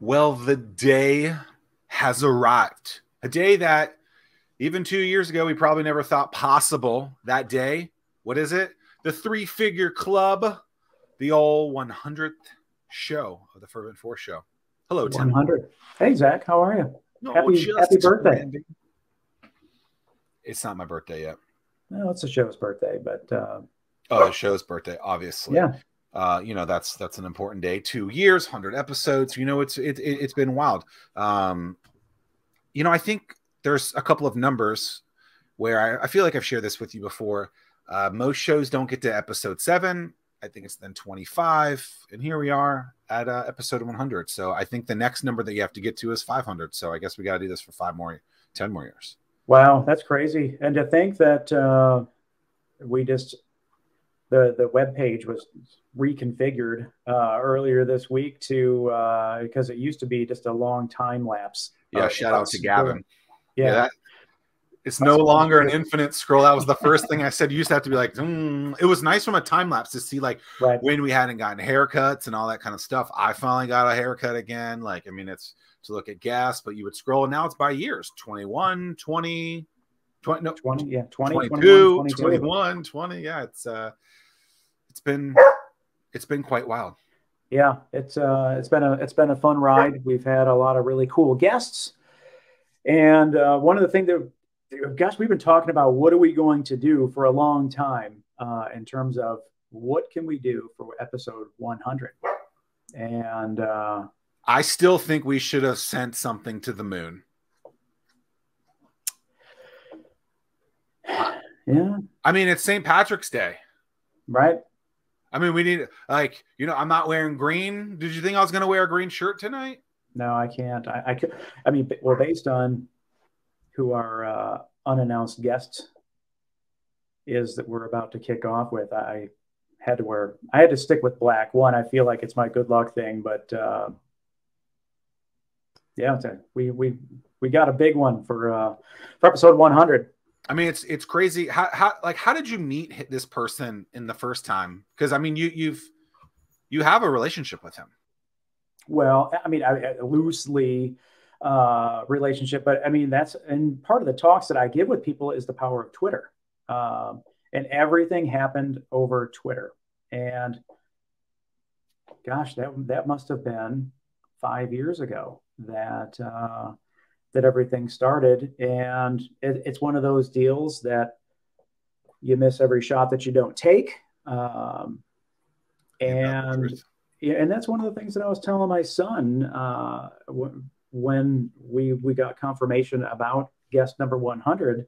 Well, the day has arrived. A day that even 2 years ago, we probably never thought possible. That day, what is it? The three-figure club, the old 100th show of the Fervent Force Show. Hello, Tim. 100. Hey, Zach, how are you? No, happy birthday. Landing. It's not my birthday yet. No, it's the show's birthday, but the show's birthday, obviously. Yeah. That's an important day. 2 years, 100 episodes. It's been wild. I think there's a couple of numbers where I feel like I've shared this with you before. Most shows don't get to episode 7. I think it's then 25, and here we are at episode 100. So I think the next number that you have to get to is 500. So I guess we got to do this for 10 more years. Wow, that's crazy. And to think that the web page was reconfigured earlier this week because it used to be just a long time lapse. Yeah, shout out to Gavin. Yeah. It's no longer an infinite scroll. That was the first thing I said. You used to have to be like, It was nice from a time lapse to see when we hadn't gotten haircuts and all that kind of stuff. I finally got a haircut again. It's to look at gas, but you would scroll, and now it's by years. 21, 20, 20, 22, 21, 20. Yeah, it's been quite wild. Yeah, it's been a fun ride. We've had a lot of really cool guests. And one of the things that, gosh, we've been talking about what are we going to do for a long time in terms of what can we do for episode 100. And I still think we should have sent something to the moon. Yeah. It's St. Patrick's Day. Right. We need, I'm not wearing green. Did you think I was going to wear a green shirt tonight? No, I can't. I could. Based on who our unannounced guest is that we're about to kick off with, I had to stick with black. One, I feel like it's my good luck thing, but we got a big one for episode 100. It's crazy. How did you meet this person in the first time? Because you have a relationship with him. Well, I loosely relationship, but that's, and part of the talks that I give with people is the power of Twitter. And everything happened over Twitter. And gosh, that must have been 5 years ago that everything started. And it's one of those deals that you miss every shot that you don't take. And that's one of the things that I was telling my son when we got confirmation about guest number 100.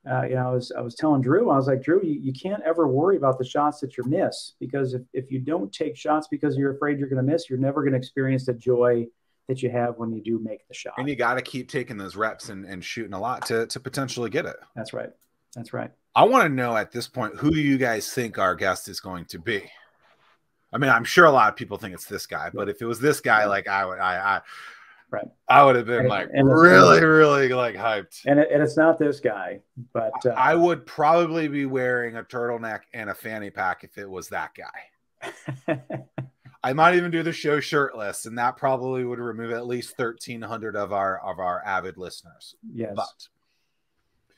I was telling Drew, I was like, Drew, you can't ever worry about the shots that you miss, because if you don't take shots because you're afraid you're going to miss, you're never going to experience the joy that you have when you do make the shot. And you got to keep taking those reps and shooting a lot to potentially get it. That's right. That's right. I want to know at this point, who do you guys think our guest is going to be? I'm sure a lot of people think it's this guy, but if it was this guy, I would have been really hyped. And it's not this guy, but I would probably be wearing a turtleneck and a fanny pack if it was that guy. I might even do the show shirtless, and that probably would remove at least 1,300 of our avid listeners. Yes. But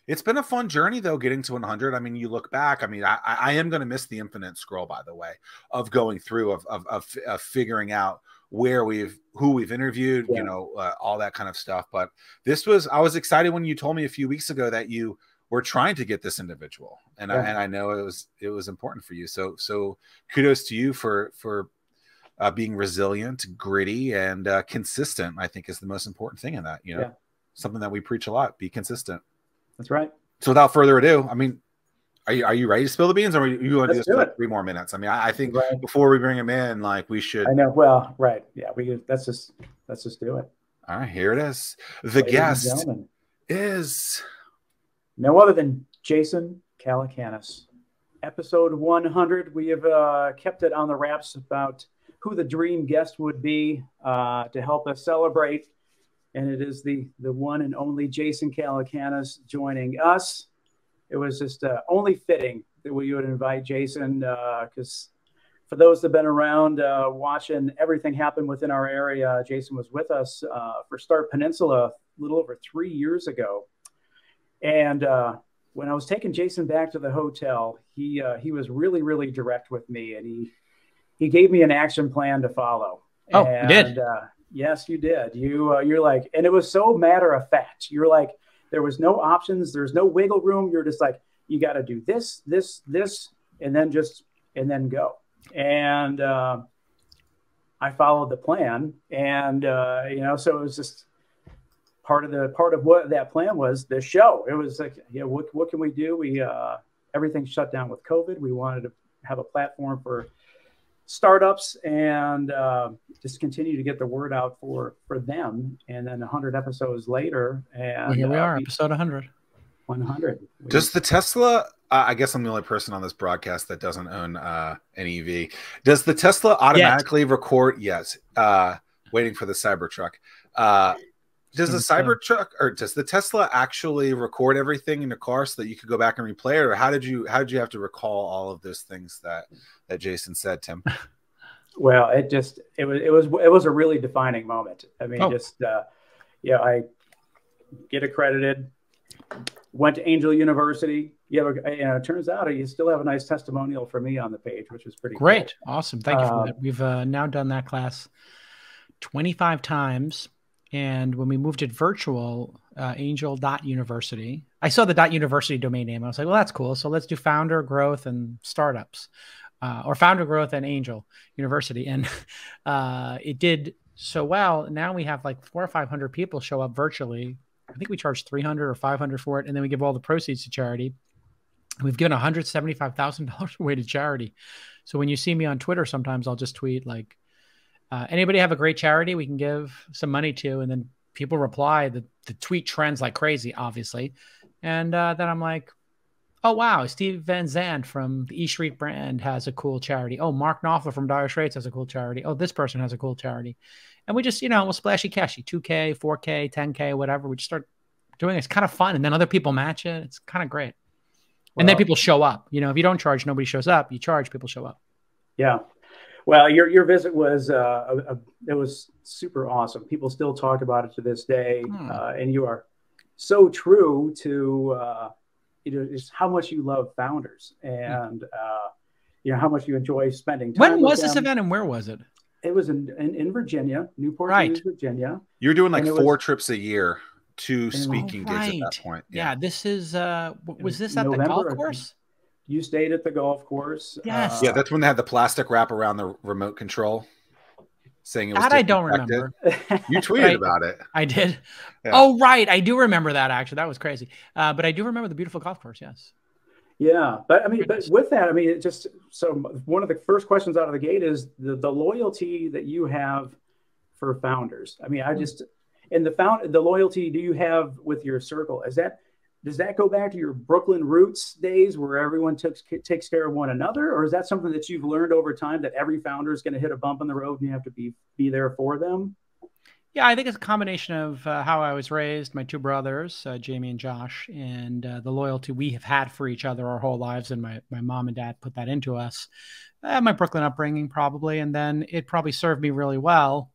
it's been a fun journey, though, getting to 100. You look back. I am going to miss the infinite scroll, by the way, of going through, of figuring out who we've interviewed, all that kind of stuff. But I was excited when you told me a few weeks ago that you were trying to get this individual, and I know it was important for you. So kudos to you for being resilient, gritty, and consistent. I think is the most important thing in that. Something that we preach a lot: be consistent. That's right. So without further ado, are you ready to spill the beans, or are you going to do this for 3 more minutes? I think before we bring him in, we should. I know. Well, right. Yeah. Let's just do it. All right. Here it is. The guest is no other than Jason Calacanis. Episode 100. We have kept it on the wraps about who the dream guest would be to help us celebrate. And it is the one and only Jason Calacanis joining us. It was just only fitting that we would invite Jason because for those that have been around watching everything happen within our area, Jason was with us for Start Peninsula a little over 3 years ago. And when I was taking Jason back to the hotel, he was really, really direct with me, and he gave me an action plan to follow. Oh, and, you did? Yes, you did. You're like, and it was so matter of fact. You're like, there was no options. There's no wiggle room. You're just like, you got to do this, and then go. And I followed the plan, and so it was just part of what that plan was. The show. It was like, what can we do? We everything shut down with COVID. We wanted to have a platform for startups and just continue to get the word out for them. And then 100 episodes later, and here we are, episode 100. 100. Does the Tesla? I guess I'm the only person on this broadcast that doesn't own an EV. Does the Tesla automatically record? Yes. Waiting for the Cybertruck. Does the Cybertruck or does the Tesla actually record everything in the car so that you could go back and replay it, or how did you have to recall all of those things that Jason said, Tim? Well, it was a really defining moment. I mean, I get accredited, went to Angel University. It turns out you still have a nice testimonial for me on the page, which is pretty great. Cool. Awesome. Thank you for that. We've now done that class 25 times. And when we moved it virtual, angel.university, I saw the .university domain name. I was like, well, that's cool. So let's do founder growth and startups, or founder growth and Angel University. And it did so well. Now we have like 400 or 500 people show up virtually. I think we charge 300 or 500 for it. And then we give all the proceeds to charity. We've given $175,000 away to charity. So when you see me on Twitter, sometimes I'll just tweet like, anybody have a great charity we can give some money to? And then people reply. The tweet trends like crazy, obviously. And then I'm like, oh, wow, Steve Van Zandt from the E Street brand has a cool charity. Oh, Mark Knopfler from Dire Straits has a cool charity. Oh, this person has a cool charity. And we just, we'll splashy cashy, 2K, 4K, 10K, whatever. We just start doing it. It's kind of fun. And then other people match it. It's kind of great. Well, and then people show up. If you don't charge, nobody shows up. You charge, people show up. Yeah. Well, your visit was it was super awesome. People still talk about it to this day, and you are so true to just how much you love founders and how much you enjoy spending time. When was this event and where was it? It was in Virginia, Newport News, Virginia. You're doing like 4 trips a year, 2 speaking gigs at that point. Yeah, this is was this at the golf course? You stayed at the golf course. Yes. Yeah, that's when they had the plastic wrap around the remote control, saying it was. That I don't remember. You tweeted about it. I did. Yeah. Oh, right. I do remember that, actually. That was crazy. But I do remember the beautiful golf course, yes. Yeah. But with that, it just, so one of the first questions out of the gate is the loyalty that you have for founders. And the loyalty do you have with your circle? Does that go back to your Brooklyn roots days where everyone takes care of one another? Or is that something that you've learned over time that every founder is going to hit a bump in the road and you have to be there for them? Yeah, I think it's a combination of how I was raised, my 2 brothers, Jamie and Josh, and the loyalty we have had for each other our whole lives. And my mom and dad put that into us. My Brooklyn upbringing probably. And then it probably served me really well.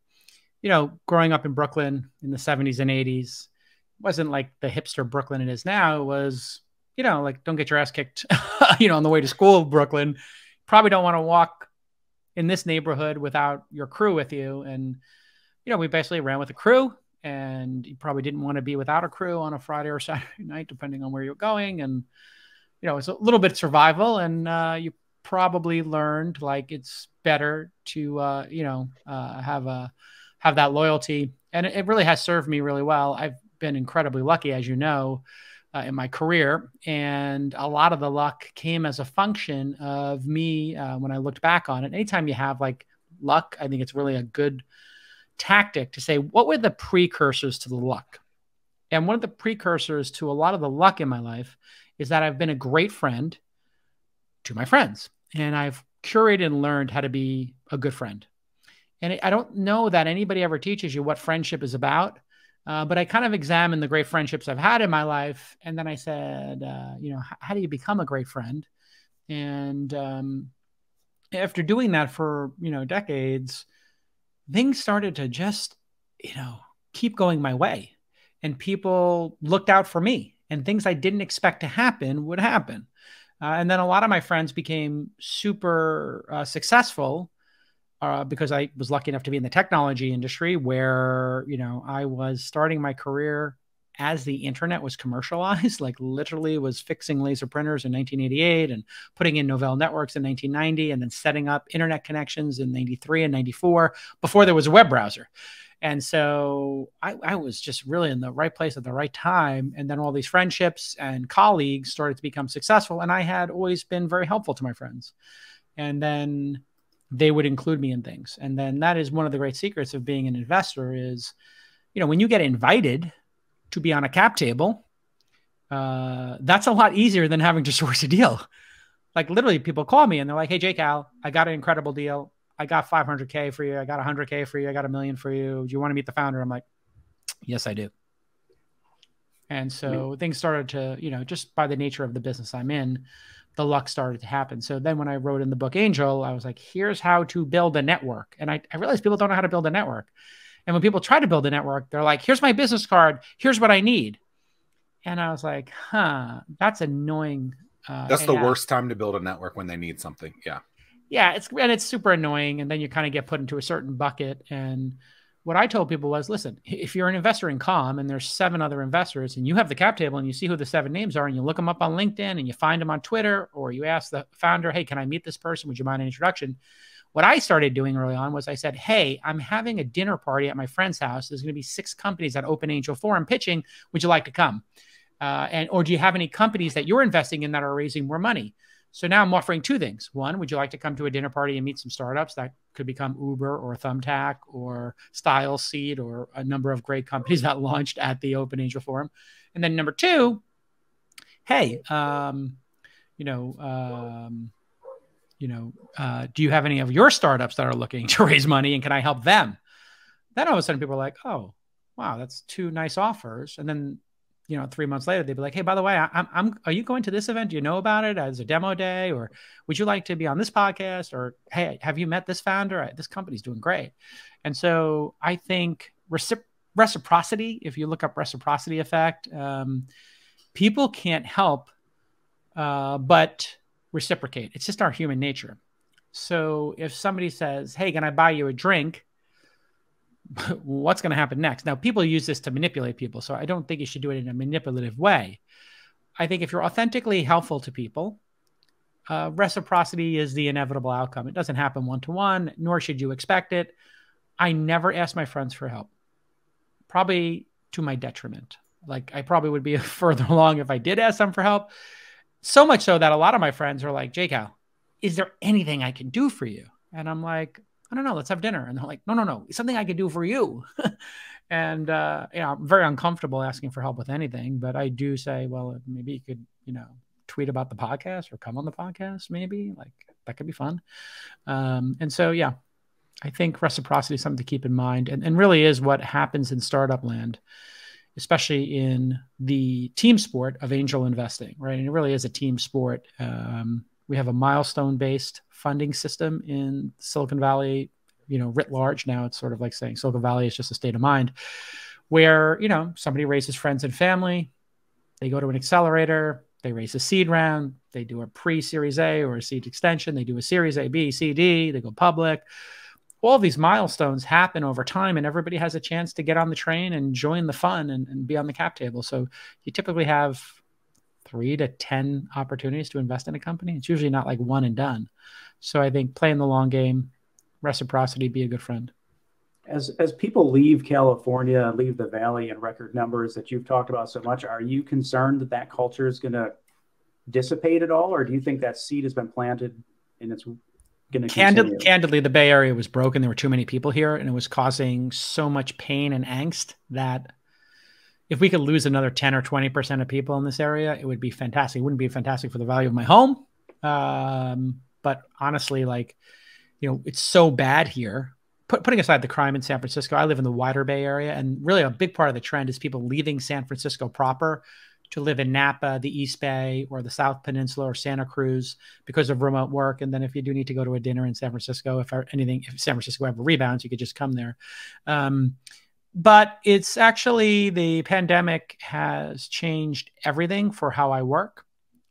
Growing up in Brooklyn in the 70s and 80s, wasn't like the hipster Brooklyn it is now. It was, like, don't get your ass kicked, on the way to school, Brooklyn. Probably don't want to walk in this neighborhood without your crew with you. And, we basically ran with a crew, and you probably didn't want to be without a crew on a Friday or Saturday night, depending on where you're going. And, it's a little bit survival, and you probably learned like it's better to, have that loyalty. And it really has served me really well. I've been incredibly lucky, as you know, in my career. And a lot of the luck came as a function of me when I looked back on it. Anytime you have like luck, I think it's really a good tactic to say, what were the precursors to the luck? And one of the precursors to a lot of the luck in my life is that I've been a great friend to my friends. And I've curated and learned how to be a good friend. And I don't know that anybody ever teaches you what friendship is about. But I kind of examined the great friendships I've had in my life. And then I said, how do you become a great friend? And after doing that for, decades, things started to just, keep going my way, and people looked out for me, and things I didn't expect to happen would happen. And then a lot of my friends became super successful because I was lucky enough to be in the technology industry where, I was starting my career as the internet was commercialized, like literally was fixing laser printers in 1988 and putting in Novell networks in 1990, and then setting up internet connections in 93 and 94 before there was a web browser. And so I was just really in the right place at the right time. And then all these friendships and colleagues started to become successful. And I had always been very helpful to my friends. And then they would include me in things. And then that is one of the great secrets of being an investor is, when you get invited to be on a cap table, that's a lot easier than having to source a deal. Like literally people call me and they're like, hey, J Cal, I got an incredible deal. I got 500K for you. I got 100K for you. I got $1 million for you. Do you want to meet the founder? I'm like, yes, I do. And so things started to, just by the nature of the business I'm in, the luck started to happen. So then when I wrote in the book Angel, I was like, here's how to build a network. And I realized people don't know how to build a network. And when people try to build a network, they're like, here's my business card. Here's what I need. And I was like, that's annoying. That's the worst time to build a network, when they need something. Yeah. Yeah, it's super annoying. And then you kind of get put into a certain bucket. And what I told people was, listen, if you're an investor in Calm and there's 7 other investors and you have the cap table and you see who the 7 names are and you look them up on LinkedIn and you find them on Twitter, or you ask the founder, hey, can I meet this person? Would you mind an introduction? What I started doing early on was I said, hey, I'm having a dinner party at my friend's house. There's going to be 6 companies at Open Angel Forum pitching. Would you like to come? Or do you have any companies that you're investing in that are raising more money? So now I'm offering 2 things. One, would you like to come to a dinner party and meet some startups that could become Uber or Thumbtack or Style Seed or a number of great companies that launched at the Open Angel Forum? And then number 2, hey, do you have any of your startups that are looking to raise money, and can I help them? Then all of a sudden people are like, oh, wow, that's 2 nice offers. And then 3 months later, they'd be like, hey, by the way, are you going to this event? Do you know about it as a demo day? Or would you like to be on this podcast? Or, hey, have you met this founder? This company's doing great. And so I think reciprocity, if you look up reciprocity effect, people can't help but reciprocate. It's just our human nature. So if somebody says, hey, can I buy you a drink? What's going to happen next? Now, people use this to manipulate people, so I don't think you should do it in a manipulative way. I think if you're authentically helpful to people, reciprocity is the inevitable outcome. It doesn't happen one-to-one, nor should you expect it. I never ask my friends for help, probably to my detriment. Like, I probably would be further along if I did ask them for help. So much so that a lot of my friends are like, J Cal, is there anything I can do for you? And I'm like, I don't know, let's have dinner. And they're like, no, it's something I could do for you. And I'm very uncomfortable asking for help with anything, but I do say, well, maybe you could, tweet about the podcast or come on the podcast, maybe. Like, that could be fun. And so, yeah, I think reciprocity is something to keep in mind, and really is what happens in startup land, especially in the team sport of angel investing, right? And it really is a team sport. We have a milestone-based funding system in Silicon Valley, writ large. Now it's sort of like saying Silicon Valley is just a state of mind where, somebody raises friends and family, they go to an accelerator, they raise a seed round, they do a pre-Series A or a seed extension, they do a Series A, B, C, D, they go public. All of these milestones happen over time, and everybody has a chance to get on the train and join the fun and be on the cap table. So you typically have 3 to 10 opportunities to invest in a company. It's usually not like one and done. So I think playing the long game, reciprocity, be a good friend. As people leave California, leave the Valley in record numbers that you've talked about so much, are you concerned that that culture is going to dissipate at all? Or do you think that seed has been planted and it's going to continue? Candidly, the Bay Area was broken. There were too many people here, and it was causing so much pain and angst that if we could lose another 10 or 20% of people in this area, it would be fantastic. It wouldn't be fantastic for the value of my home. But honestly, it's so bad here. Putting aside the crime in San Francisco, I live in the wider Bay Area, and really a big part of the trend is people leaving San Francisco proper to live in Napa, the East Bay, or the South Peninsula, or Santa Cruz because of remote work. And then if you do need to go to a dinner in San Francisco, if San Francisco ever rebounds, you could just come there. But it's actually, the pandemic has changed everything for how I work.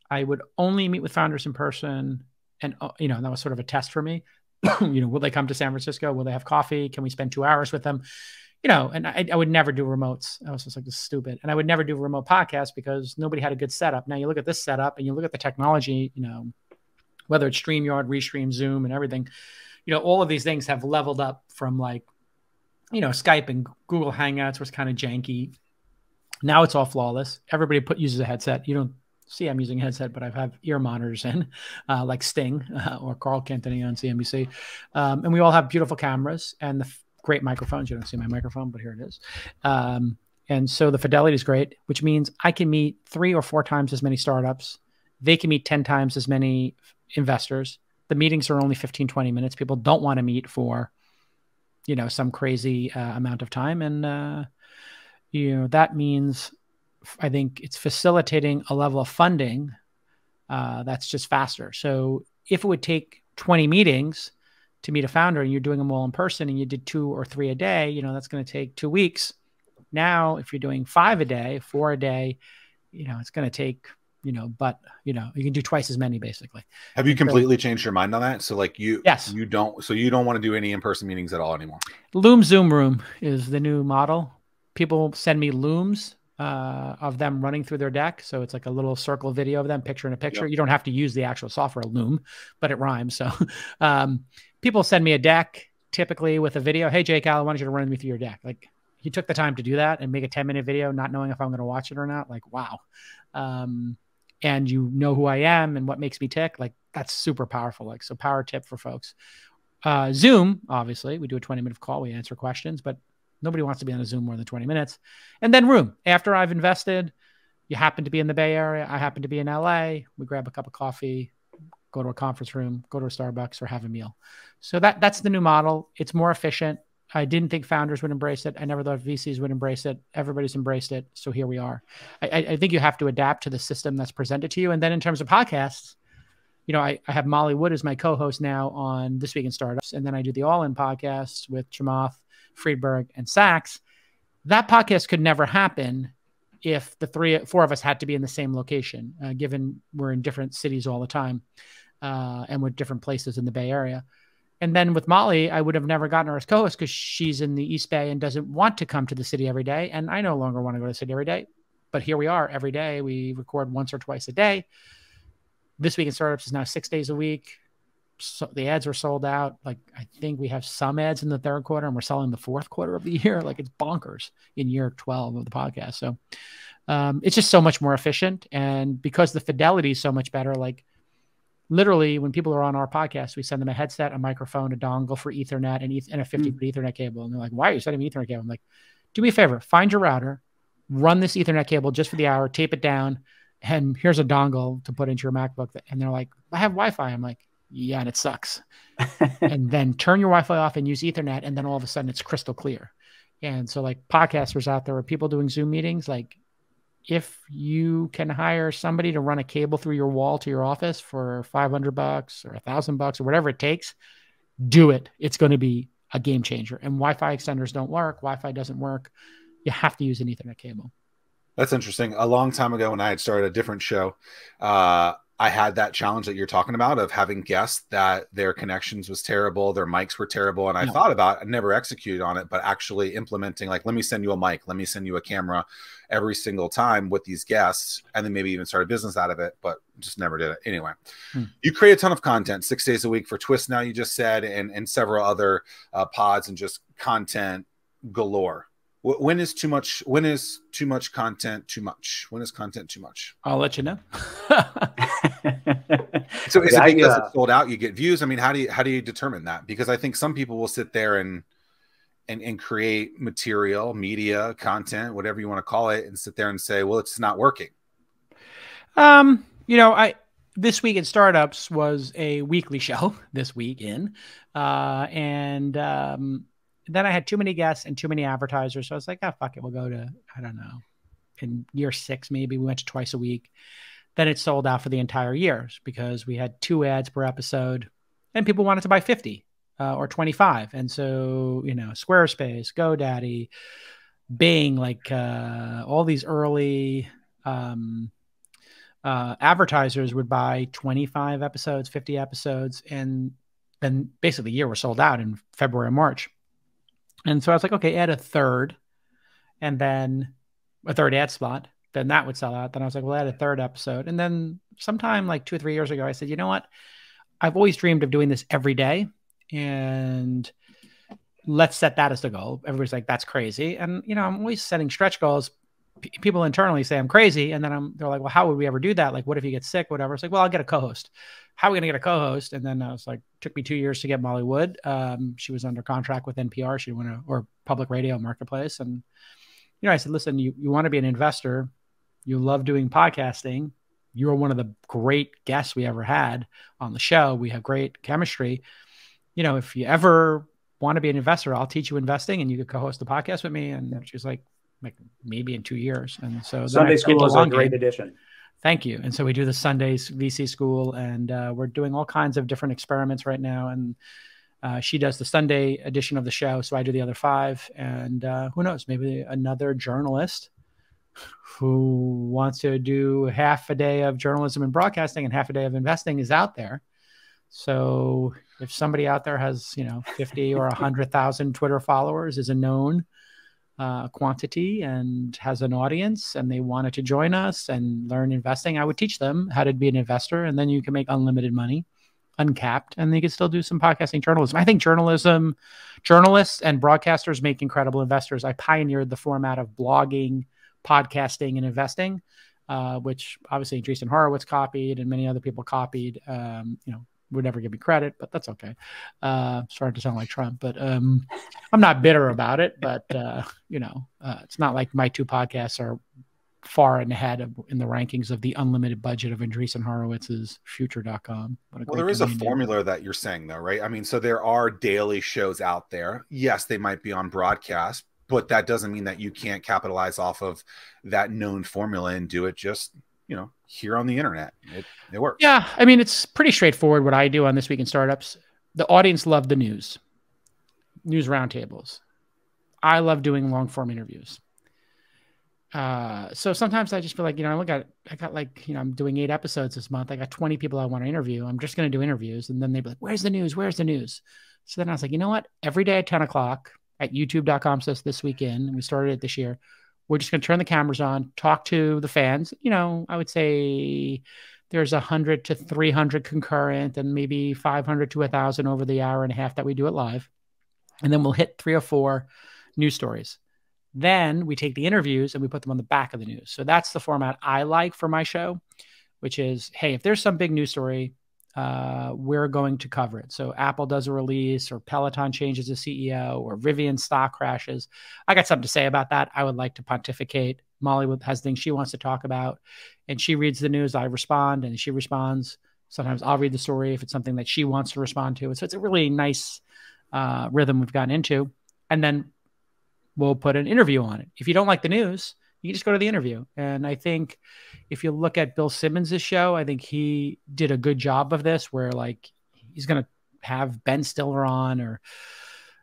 I would only meet with founders in person. And, that was sort of a test for me. Will they come to San Francisco? Will they have coffee? Can we spend 2 hours with them? And I would never do remotes. I was just like, this is stupid. And I would never do a remote podcast because nobody had a good setup. Now you look at this setup and you look at the technology, whether it's StreamYard, Restream, Zoom, and everything, all of these things have leveled up from Skype and Google Hangouts was kind of janky. Now it's all flawless. Everybody uses a headset. You don't see I'm using a headset, but I have ear monitors in, like Sting or Carl Cantoni on CNBC. And we all have beautiful cameras and the great microphones. You don't see my microphone, but here it is. And so the fidelity is great, which means I can meet 3 or 4 times as many startups. They can meet 10 times as many investors. The meetings are only 15, 20 minutes. People don't want to meet for, some crazy amount of time. And, that means I think it's facilitating a level of funding that's just faster. So if it would take 20 meetings to meet a founder and you're doing them all in person and you did 2 or 3 a day, that's going to take 2 weeks. Now, if you're doing 5 a day, 4 a day, it's going to take, but you can do twice as many basically. Have you completely changed your mind on that? So yes, you don't want to do any in-person meetings at all anymore. Loom Zoom Room is the new model. People send me Looms of them running through their deck. So it's like a little circle video of them, picture in a picture. Yep. You don't have to use the actual software Loom, but it rhymes. So people send me a deck typically with a video. Hey, Jake, I wanted you to run me through your deck. Like, he took the time to do that and make a 10-minute video, not knowing if I'm going to watch it or not. Like, wow. And you know who I am and what makes me tick. Like, that's super powerful. Like, so power tip for folks. Zoom, obviously, we do a 20-minute call. We answer questions, but nobody wants to be on a Zoom more than 20 minutes. And then Room. After I've invested, you happen to be in the Bay Area. I happen to be in LA. We grab a cup of coffee, go to a conference room, go to a Starbucks, or have a meal. So that's the new model. It's more efficient. I didn't think founders would embrace it. I never thought VCs would embrace it. Everybody's embraced it. So here we are. I think you have to adapt to the system that's presented to you. And then in terms of podcasts, I have Molly Wood as my co-host now on This Week in Startups. And then I do the All In podcast with Chamath, Friedberg, and Sachs. That podcast could never happen if the 4 of us had to be in the same location, given we're in different cities all the time and with different places in the Bay Area. And then with Molly, I would have never gotten her as co-host because she's in the East Bay and doesn't want to come to the city every day. And I no longer want to go to the city every day. But here we are every day. We record once or twice a day. This Week in Startups is now 6 days a week. So the ads are sold out. Like, I think we have some ads in the 3rd quarter and we're selling the 4th quarter of the year. Like, it's bonkers in year 12 of the podcast. So it's just so mumuch more efficient. And because the fidelity is so much better, like, literally, when people are on our podcast, we send them a headset, a microphone, a dongle for Ethernet, and a 50-foot Ethernet cable. And they're like, why are you sending me Ethernet cable? I'm like, do me a favor, find your router, run this Ethernet cable just for the hour, tape it down, and here's a dongle to put into your MacBook. And they're like, I have Wi-Fi. I'm like, yeah, and it sucks. And then turn your Wi-Fi off and use Ethernet, and then all of a sudden it's crystal clear. And so, like, podcasters out there or people doing Zoom meetings, like, if you can hire somebody to run a cable through your wall to your office for $500 or $1,000 or whatever it takes, do it. It's going to be a game changer. And Wi-Fi extenders don't work. Wi-Fi doesn't work. You have to use an Ethernet cable. That's interesting. A long time ago when I had started a different show, I had that challenge that you're talking about of having guests that their connections was terrible, their mics were terrible. And I thought about, I never executed on it, but actually implementing, like, let me send you a mic, let me send you a camera every single time with these guests, and then maybe even start a business out of it, but just never did it. Anyway, you create a ton of content 6 days a week for Twist now, you just said, and several other pods, and just content galore. When is too much? When is too much content too much? When is content too much? I'll let you know. So is it because it's sold out, you get views? I mean, how do you determine that? Because I think some people will sit there and create material, media, content, whatever you want to call it, and sit there and say, well, it's not working. This Week in Startups was a weekly show this week in, then I had too many guests and too many advertisers. So I was like, oh, fuck it. We'll go to, I don't know, in year 6, maybe we went to twice a week. Then it sold out for the entire year because we had 2 ads per episode and people wanted to buy 50 or 25. And so, you know, Squarespace, GoDaddy, Bing, like all these early advertisers would buy 25 episodes, 50 episodes. And then basically the year was sold out in February and March. And so I was like, okay, add a third and then a third ad spot. Then that would sell out. Then I was like, well, add a third episode. And then sometime like 2 or 3 years ago, I said, you know what? I've always dreamed of doing this every day. And let's set that as the goal. Everybody's like, that's crazy. And, you know, I'm always setting stretch goals. People internally say I'm crazy. And then they're like, well, how would we ever do that? Like, what if you get sick, whatever? It's like, well, I'll get a co-host. How are we going to get a co-host? And then I was like, took me 2 years to get Molly Wood. She was under contract with NPR. She went or public radio marketplace. And, you know, I said, listen, you want to be an investor. You love doing podcasting. You're one of the great guests we ever had on the show. We have great chemistry. You know, if you ever want to be an investor, I'll teach you investing and you could co-host the podcast with me. And she was like maybe in 2 years. And so Sunday school is a great addition. Thank you. And so we do the Sundays VC school and we're doing all kinds of different experiments right now. And she does the Sunday edition of the show. So I do the other 5 and who knows, maybe another journalist who wants to do half a day of journalism and broadcasting and half a day of investing is out there. So if somebody out there has, you know, 50 or 100,000 Twitter followers, is a known quantity and has an audience and they wanted to join us and learn investing, I would teach them how to be an investor. And then you can make unlimited money, uncapped, and they can still do some podcasting journalism. I think journalists and broadcasters make incredible investors. I pioneered the format of blogging, podcasting, and investing, which obviously Jason Horowitz copied and many other people copied. You know, would never give me credit, but that's okay. Starting to sound like Trump, but I'm not bitter about it. But you know, it's not like my 2 podcasts are far and ahead in the rankings of the unlimited budget of Andreessen Horowitz's Future.com. Well, there is a formula that you're saying though, right? I mean, so there are daily shows out there. Yes, they might be on broadcast, but that doesn't mean that you can't capitalize off of that known formula and do it just, you know, here on the internet. It works. Yeah. I mean, it's pretty straightforward what I do on This Week in Startups. The audience loved the news roundtables. I love doing long form interviews. So sometimes I just feel like, you know, I got like, you know, I'm doing 8 episodes this month. I got 20 people I want to interview. I'm just going to do interviews. And then they'd be like, where's the news? Where's the news? So then I was like, you know what? Every day at 10 o'clock at youtube.com/This Week In, and we started it this year, we're just going to turn the cameras on, talk to the fans. You know, I would say there's 100 to 300 concurrent and maybe 500 to 1,000 over the hour and a half that we do it live. And then we'll hit 3 or 4 news stories. Then we take the interviews and we put them on the back of the news. So that's the format I like for my show, which is, hey, if there's some big news story, we're going to cover it. So Apple does a release or Peloton changes a CEO or Rivian stock crashes. I got something to say about that. I would like to pontificate. Molly has things she wants to talk about and she reads the news. I respond and she responds. Sometimes I'll read the story if it's something that she wants to respond to. So it's a really nice rhythm we've gotten into. And then we'll put an interview on it. If you don't like the news, you can just go to the interview. And I think if you look at Bill Simmons' show, I think he did a good job of this where like he's going to have Ben Stiller on or,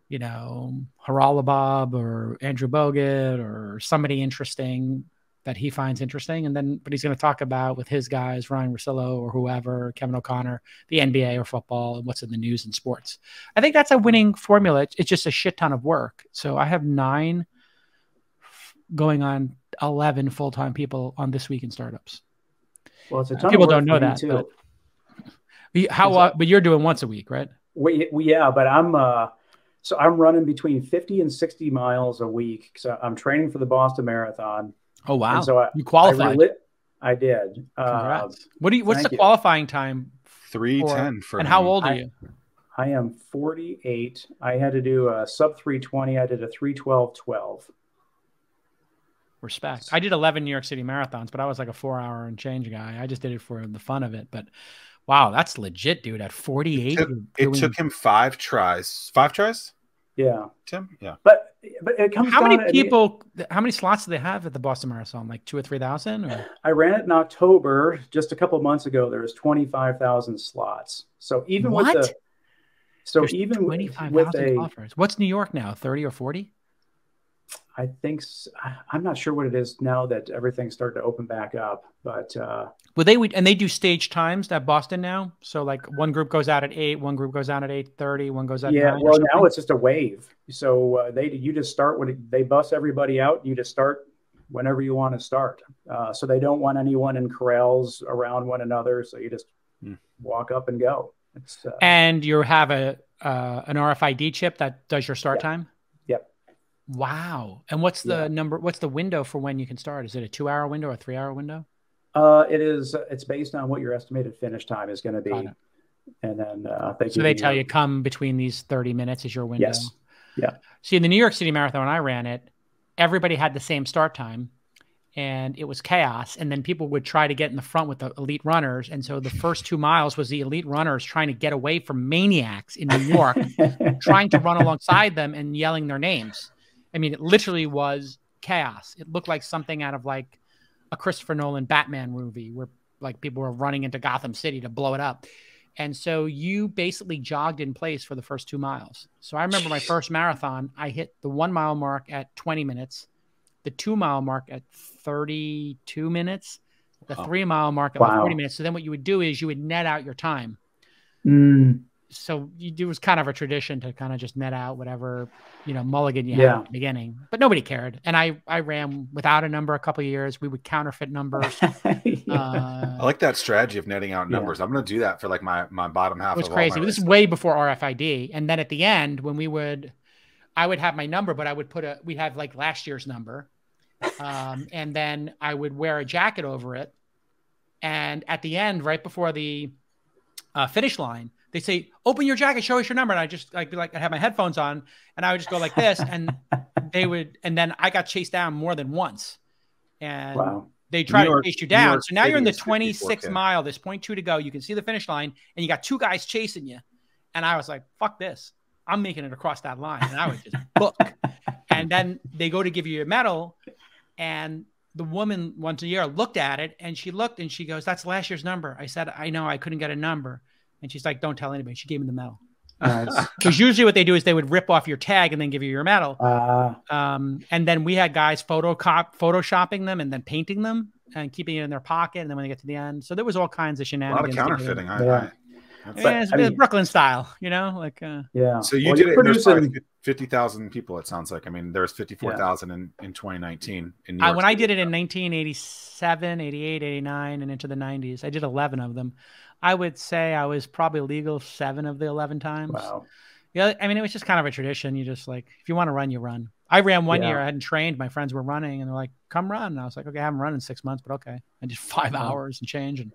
you know, Haralabob or Andrew Bogut or somebody interesting that he finds interesting. And then, but he's going to talk about with his guys, Ryan Russillo or whoever, Kevin O'Connor, the NBA or football and what's in the news and sports. I think that's a winning formula. It's just a shit ton of work. So I have 9 going on 11 full-time people on This Week in Startups. Well, it's a ton people of work don't know that, too. But you're doing once a week, right? Yeah, but I'm running between 50 and 60 miles a week. So I'm training for the Boston Marathon. Oh, wow. And so you qualified. I did. Congrats. What's the qualifying time? 3:10 for and me. how old are you? I am 48. I had to do a sub 3:20. I did a 3:12:12. Respect. I did 11 New York City marathons, but I was like a 4-hour and change guy. I just did it for the fun of it. But wow, that's legit, dude. At 48, it took him 5 tries. 5 tries? Yeah. Tim? Yeah. But But it comes How down many people, how many slots do they have at the Boston Marathon? Like 2,000 or 3,000? Or? I ran it in October, just a couple of months ago. There was 25,000 slots. So even what? with the, so There's even 25,000 with a, golfers. What's New York now? 30 or 40? I think I'm not sure what it is now that everything's starting to open back up, but well, and they do stage times at Boston now. So like one group goes out at 8, one group goes out at 8:30, one goes out. Yeah, at 9 well now it's just a wave. So you just start when they bus everybody out. You just start whenever you want to start. So they don't want anyone in corrals around one another. So you just walk up and go. And you have an RFID chip that does your start time. Yep. Wow. And what's the number? What's the window for when you can start? Is it a 2-hour window or a 3-hour window? It's based on what your estimated finish time is going to be. And then they tell you come between these 30 minutes is your window. Yes. Yeah. See, in the New York City Marathon, when I ran it, everybody had the same start time and it was chaos. And then people would try to get in the front with the elite runners. And so the first 2 miles was the elite runners trying to get away from maniacs in New York, trying to run alongside them and yelling their names. I mean, it literally was chaos. It looked like something out of like a Christopher Nolan Batman movie where like people were running into Gotham City to blow it up. And so you basically jogged in place for the first 2 miles. So I remember my first marathon, I hit the 1 mile mark at 20 minutes, the 2 mile mark at 32 minutes, the 3 mile mark at 40 minutes. So then what you would do is you would net out your time. So it was kind of a tradition to kind of just net out whatever, mulligan you had at the beginning, but nobody cared. And I ran without a number a couple of years. We would counterfeit numbers. I like that strategy of netting out numbers. I'm going to do that for like my bottom half. It was crazy. This is way before RFID. And then at the end, when I would have my number, but I would we'd have like last year's number. And then I would wear a jacket over it. And at the end, right before the finish line, they say, open your jacket, show us your number. And I'd be like, I'd have my headphones on and I would just go like this. And and then I got chased down more than once. And they try to chase you down. So now you're in the 26th mile, there's 0.2 to go. You can see the finish line and you got 2 guys chasing you. And I was like, fuck this. I'm making it across that line. And I would just book. And then they go to give you a medal. And the woman once a year looked at it and she looked and she goes, that's last year's number. I said, I know, I couldn't get a number. And she's like, don't tell anybody. She gave me the medal. Because usually what they do is they would rip off your tag and then give you your medal. And then we had guys photoshopping them and then painting them and keeping it in their pocket. And then when they get to the end, so there was all kinds of shenanigans. A lot of counterfeiting. It's Brooklyn style, like. So you did it. There's probably 50,000 people. It sounds like. I mean, there was 54,000 in 2019 in New York. When I did it in 1987, 88, 89, and into the 90s, I did 11 of them. I would say I was probably legal 7 of the 11 times. Wow. Yeah, I mean, it was just kind of a tradition. You just like, if you want to run, you run. I ran one year. I hadn't trained. My friends were running, and they're like, "Come run." And I was like, "Okay, I haven't run in 6 months, but okay." I did 5 hours and change, and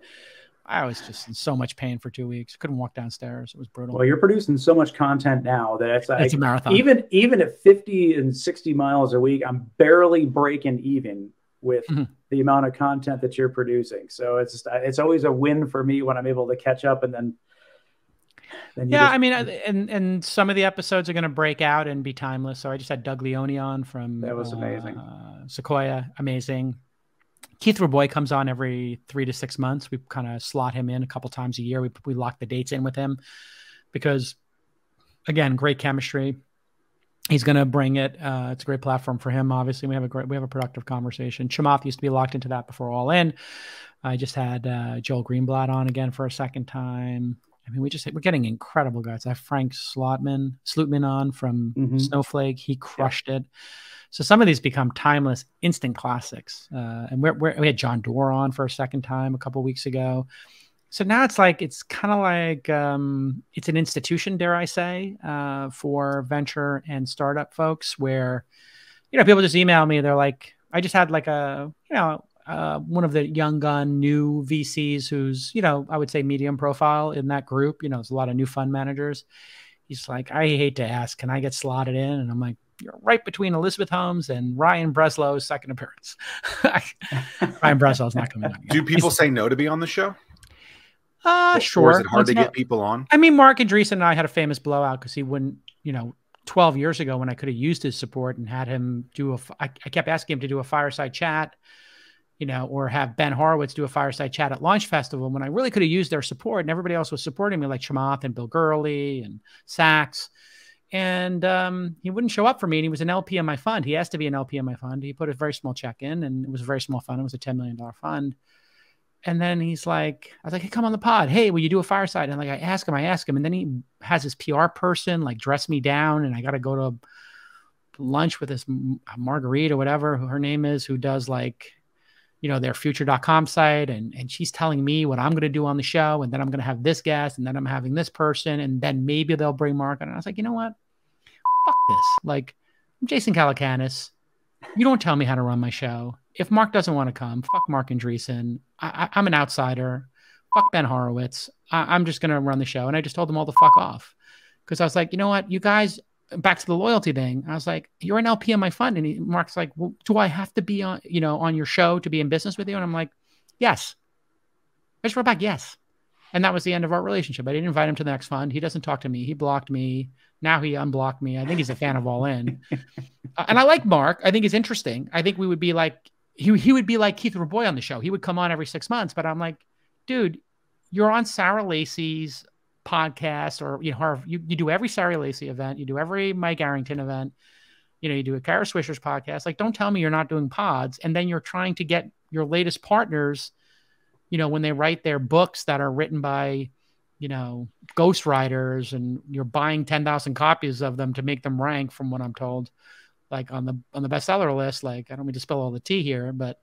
I was just in so much pain for 2 weeks. Couldn't walk downstairs. It was brutal. Well, you're producing so much content now that it's a marathon. Even at 50 and 60 miles a week, I'm barely breaking even with the amount of content that you're producing. So it's always a win for me when I'm able to catch up and then I mean, and some of the episodes are going to break out and be timeless. So I just had Doug Leone on from that was amazing. Sequoia, amazing. Keith Raboy comes on every 3 to 6 months. We kind of slot him in a couple times a year. We lock the dates in with him because, again, great chemistry. He's going to bring it. It's a great platform for him. Obviously, we have a productive conversation. Chamath used to be locked into that before All In. I just had Joel Greenblatt on again for a second time. I mean, we're getting incredible guys. I have Frank Slootman on from Snowflake. He crushed it. So some of these become timeless, instant classics. And we had John Doerr on for a second time a couple of weeks ago. So now it's kind of like it's an institution, dare I say, for venture and startup folks where, people just email me. They're like, I just had like one of the young gun new VCs who's, I would say medium profile in that group. There's a lot of new fund managers. He's like, I hate to ask, can I get slotted in? And I'm like, you're right between Elizabeth Holmes and Ryan Breslow's second appearance. Ryan Breslow's not coming on. Do people say no to be on the show? Sure. Or is it hard to get people on? I mean, Mark Andreessen and I had a famous blowout because he wouldn't, 12 years ago when I could have used his support and had him do I kept asking him to do a fireside chat, or have Ben Horowitz do a fireside chat at Launch Festival, when I really could have used their support, and everybody else was supporting me, like Chamath and Bill Gurley and Sachs. And he wouldn't show up for me. And he was an LP in my fund. He has to be an LP in my fund. He put a very small check in, and it was a very small fund. It was a $10 million fund. And then he's like, I was like, hey, come on the pod. Hey, will you do a fireside? And like, I ask him. And then he has his PR person like dress me down, and I got to go to lunch with this Marguerite or whatever her name is, who does like, their future.com site. And she's telling me what I'm going to do on the show. And then I'm going to have this guest, and then I'm having this person. And then maybe they'll bring Mark. And I was like, you know what? Fuck this. Like, I'm Jason Calacanis. You don't tell me how to run my show. If Mark doesn't want to come, fuck Mark Andreessen. I'm an outsider. Fuck Ben Horowitz. I'm just going to run the show. And I just told them all to fuck off. Because I was like, you know what? You guys, back to the loyalty thing. I was like, you're an LP on my fund. And Mark's like, well, do I have to be on, on your show to be in business with you? And I'm like, yes. I just wrote back, yes. And that was the end of our relationship. I didn't invite him to the next fund. He doesn't talk to me. He blocked me. Now he unblocked me. I think he's a fan of All In. And I like Mark. I think he's interesting. I think we would be like, he would be like Keith Raboy on the show. He would come on every 6 months. But I'm like, dude, you're on Sarah Lacey's podcast, or you do every Sarah Lacey event, you do every Mike Arrington event, you do a Kara Swisher's podcast. Like, don't tell me you're not doing pods, and then you're trying to get your latest partners, when they write their books that are written by ghostwriters, and you're buying 10,000 copies of them to make them rank, from what I'm told, like on the bestseller list. Like, I don't mean to spill all the tea here, but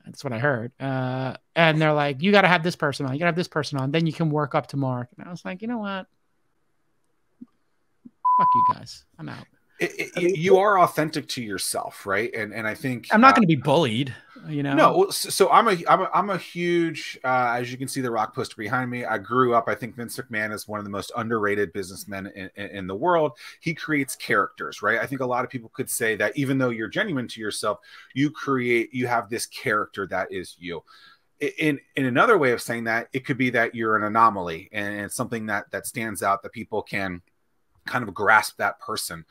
that's what I heard. And they're like, you got to have this person on. You got to have this person on. Then you can work up to Mark. And I was like, you know what? Fuck you guys. I'm out. You are authentic to yourself, right? And I think I'm not going to be bullied. No. So I'm a huge, as you can see, the rock poster behind me. I grew up. I think Vince McMahon is one of the most underrated businessmen in the world. He creates characters, right? I think a lot of people could say that even though you're genuine to yourself, you have this character that is you. In another way of saying that, it could be that you're an anomaly, and it's something that stands out, that people can kind of grasp that person.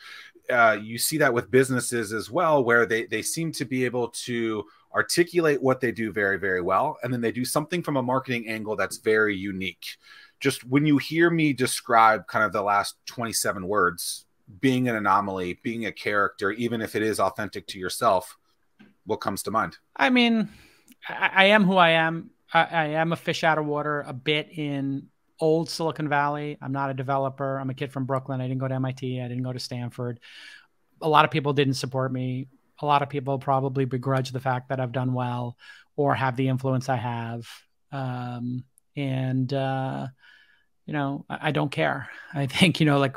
You see that with businesses as well, where they seem to be able to articulate what they do very, very well. And then they do something from a marketing angle that's very unique. Just when you hear me describe kind of the last 27 words, being an anomaly, being a character, even if it is authentic to yourself, what comes to mind? I mean, I am who I am. I am a fish out of water a bit in old Silicon Valley. I'm not a developer. I'm a kid from Brooklyn. I didn't go to MIT. I didn't go to Stanford. A lot of people didn't support me. A lot of people probably begrudge the fact that I've done well or have the influence I have. I don't care. I think, like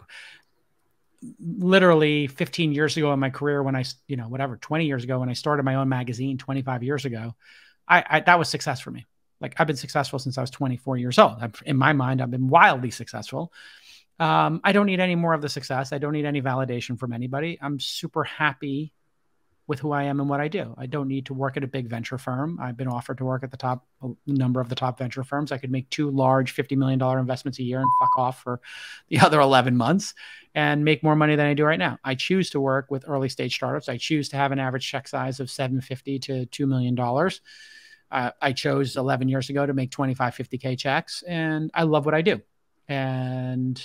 literally 15 years ago in my career, when 20 years ago, when I started my own magazine 25 years ago, that was success for me. Like, I've been successful since I was 24 years old. In my mind, I've been wildly successful. I don't need any more of the success. I don't need any validation from anybody. I'm super happy with who I am and what I do. I don't need to work at a big venture firm. I've been offered to work at a number of the top venture firms. I could make 2 large $50 million investments a year and fuck off for the other 11 months and make more money than I do right now. I choose to work with early stage startups. I choose to have an average check size of $750 to $2 million. I chose 11 years ago to make 25, 50K checks, and I love what I do. And,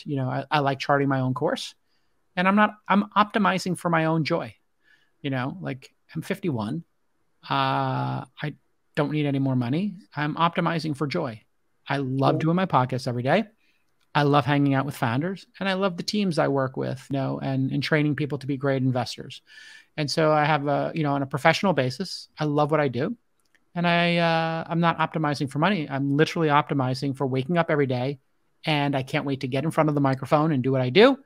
I like charting my own course, and I'm optimizing for my own joy. Like, I'm 51. I don't need any more money. I'm optimizing for joy. I love doing my podcast every day. I love hanging out with founders, and I love the teams I work with, and training people to be great investors. And so I have on a professional basis, I love what I do. And I'm not optimizing for money. I'm literally optimizing for waking up every day. And I can't wait to get in front of the microphone and do what I do.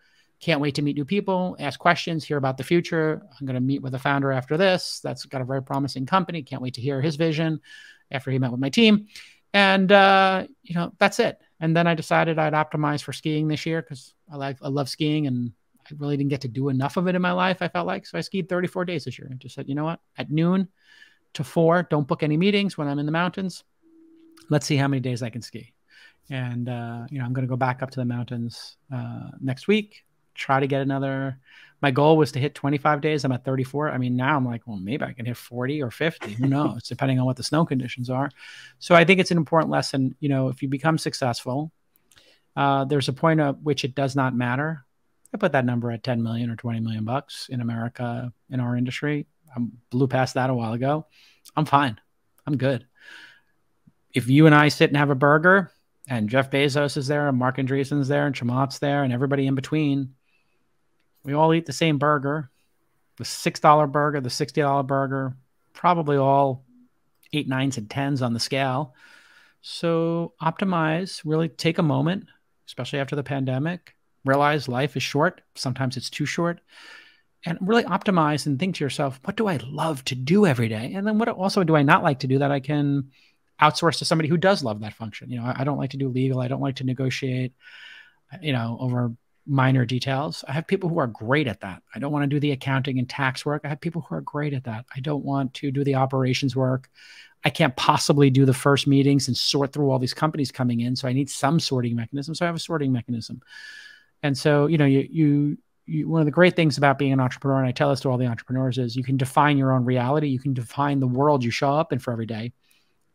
Can't wait to meet new people, ask questions, hear about the future. I'm going to meet with a founder after this. That's got a very promising company. Can't wait to hear his vision after he met with my team. And, that's it. And then I decided I'd optimize for skiing this year because I love skiing, and I really didn't get to do enough of it in my life, I felt like. So I skied 34 days this year. I just said, you know what? At noon to 4, don't book any meetings when I'm in the mountains. Let's see how many days I can ski. And, I'm going to go back up to the mountains next week. try to get another. My goal was to hit 25 days. I'm at 34. I mean, now I'm like, well, maybe I can hit 40 or 50. Who knows, depending on what the snow conditions are. So I think it's an important lesson. You know, if you become successful, there's a point at which it does not matter. I put that number at 10 million or 20 million bucks in America, in our industry. I blew past that a while ago. I'm fine. I'm good. If you and I sit and have a burger and Jeff Bezos is there and Mark Andreessen's there and Chamat's there and everybody in between, we all eat the same burger, the $6 burger, the $60 burger, probably all 8, 9s, and 10s on the scale. So optimize, really take a moment, especially after the pandemic, realize life is short. Sometimes it's too short. And really optimize and think to yourself, what do I love to do every day? And then what also do I not like to do that I can outsource to somebody who does love that function? You know, I don't like to do legal. I don't like to negotiate, you know, over minor details. I have people who are great at that. I don't want to do the accounting and tax work. I have people who are great at that. I don't want to do the operations work. I can't possibly do the first meetings and sort through all these companies coming in. So I need some sorting mechanism. So I have a sorting mechanism. And so, you know, you one of the great things about being an entrepreneur, and I tell this to all the entrepreneurs, is you can define your own reality. You can define the world you show up in for every day.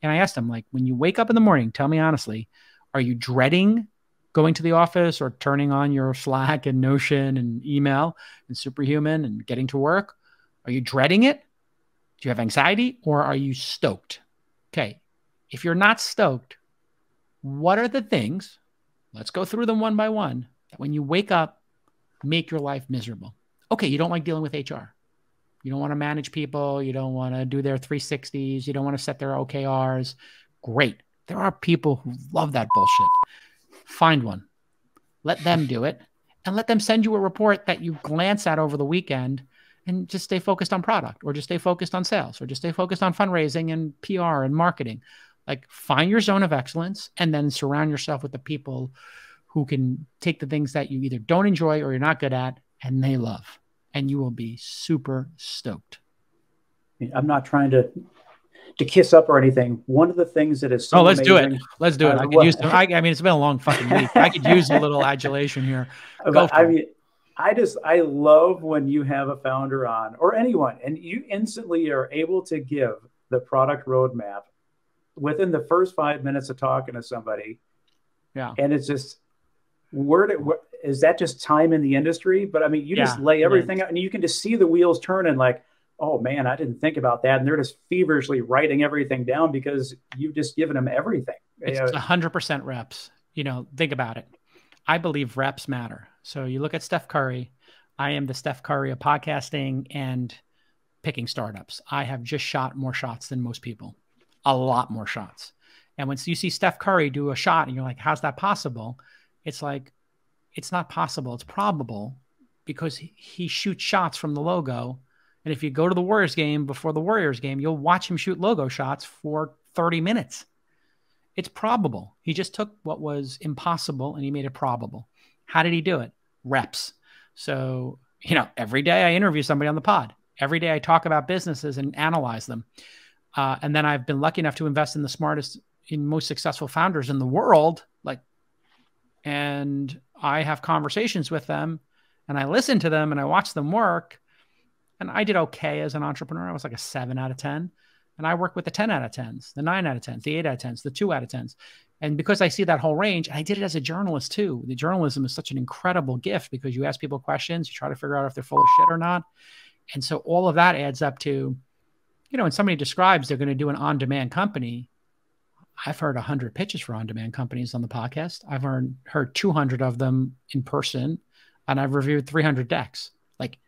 And I asked them, like, when you wake up in the morning, tell me honestly, are you dreading going to the office or turning on your Slack and Notion and email and Superhuman and getting to work? Are you dreading it? Do you have anxiety, or are you stoked? Okay. If you're not stoked, what are the things, let's go through them one by one, that when you wake up, make your life miserable? Okay. You don't like dealing with HR. You don't want to manage people. You don't want to do their 360s. You don't want to set their OKRs. Great. There are people who love that bullshit. Find one, let them do it, and let them send you a report that you glance at over the weekend and just stay focused on product, or just stay focused on sales, or just stay focused on fundraising and PR and marketing. Like, find your zone of excellence and then surround yourself with the people who can take the things that you either don't enjoy or you're not good at and they love, and you will be super stoked. I'm not trying to kiss up or anything. One of the things that is so let's amazing, do it. Let's do it. I could use some, I mean, it's been a long fucking week. I could use a little adulation here. I love when you have a founder on, or anyone, and you instantly are able to give the product roadmap within the first 5 minutes of talking to somebody. Yeah. And it's just, is that just time in the industry? But I mean, you just lay everything out and you can just see the wheels turning, like, oh man, I didn't think about that. And they're just feverishly writing everything down because you've just given them everything. It's 100% reps. You know, think about it. I believe reps matter. So you look at Steph Curry. I am the Steph Curry of podcasting and picking startups. I have just shot more shots than most people, a lot more shots. And when you see Steph Curry do a shot and you're like, how's that possible? It's like, it's not possible. It's probable, because he shoots shots from the logo. And if you go to the Warriors game before the Warriors game, you'll watch him shoot logo shots for 30 minutes. It's probable. He just took what was impossible and he made it probable. How did he do it? Reps. So, you know, every day I interview somebody on the pod. Every day I talk about businesses and analyze them. And then I've been lucky enough to invest in the smartest and most successful founders in the world. And I have conversations with them and I listen to them and I watch them work. And I did okay as an entrepreneur. I was like a 7 out of 10. And I work with the 10 out of 10s, the 9 out of 10s, the 8 out of 10s, the 2 out of 10s. And because I see that whole range, and I did it as a journalist too. The journalism is such an incredible gift because you ask people questions, you try to figure out if they're full of shit or not. And so all of that adds up to, you know, when somebody describes they're going to do an on-demand company, I've heard 100 pitches for on-demand companies on the podcast. I've heard 200 of them in person, and I've reviewed 300 decks. Like,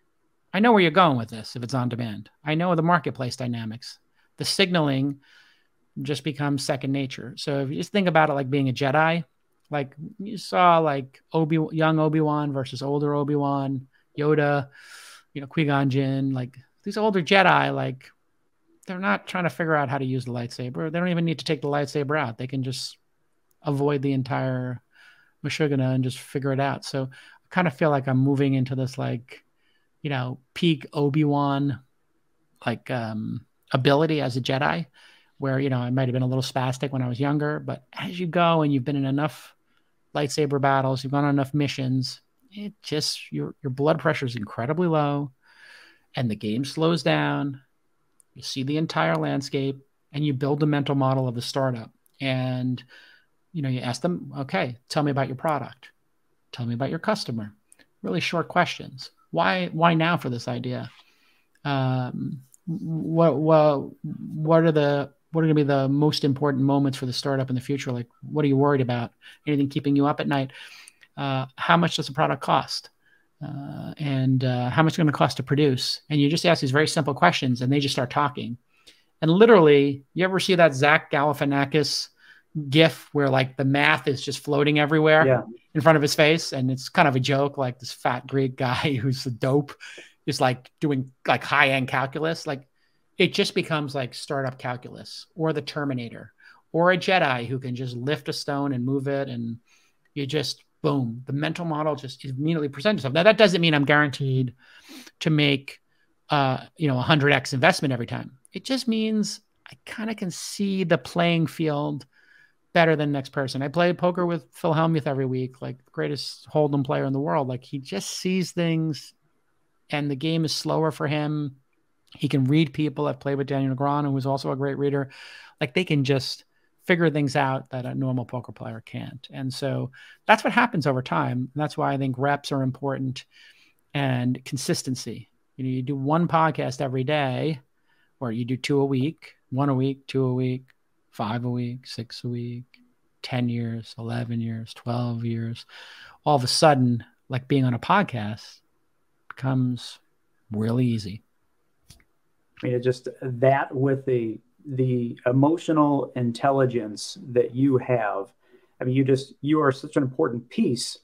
I know where you're going with this if it's on demand. I know the marketplace dynamics. The signaling just becomes second nature. So if you just think about it like being a Jedi, like you saw like young Obi-Wan versus older Obi-Wan, Yoda, you know, Qui-Gon Jinn, like these older Jedi, like they're not trying to figure out how to use the lightsaber. They don't even need to take the lightsaber out. They can just avoid the entire Mashugana and just figure it out. So I kind of feel like I'm moving into this, like, you know, peak Obi-Wan, like, ability as a Jedi, where, you know, I might've been a little spastic when I was younger, but as you go and you've been in enough lightsaber battles, you've gone on enough missions, it just, your blood pressure is incredibly low and the game slows down. You see the entire landscape and you build a mental model of the startup. And, you know, you ask them, okay, tell me about your product. Tell me about your customer. Really short questions. Why now for this idea? What are going to be the most important moments for the startup in the future? Like, what are you worried about? Anything keeping you up at night? How much does the product cost? And how much is it going to cost to produce? And you just ask these very simple questions and they just start talking. And literally, you ever see that Zack Galifianakis GIF where like the math is just floating everywhere in front of his face? And it's kind of a joke, like this fat Greek guy who's a dope is like doing like high-end calculus. Like it just becomes like startup calculus, or the Terminator, or a Jedi who can just lift a stone and move it. And you just, boom, the mental model just immediately presents itself. Now that doesn't mean I'm guaranteed to make, 100x investment every time. It just means I kind of can see the playing field better than the next person. I play poker with Phil Hellmuth every week, like the greatest Hold'em player in the world. Like he just sees things and the game is slower for him. He can read people. I've played with Daniel Negron, who was also a great reader. Like they can just figure things out that a normal poker player can't. And so that's what happens over time. And that's why I think reps are important and consistency. You know, you do one podcast every day, or you do 2 a week, 1 a week, 2 a week, 5 a week, 6 a week, 10 years, 11 years, 12 years. All of a sudden, like being on a podcast becomes really easy. I mean, it just that with the emotional intelligence that you have. I mean, you are such an important piece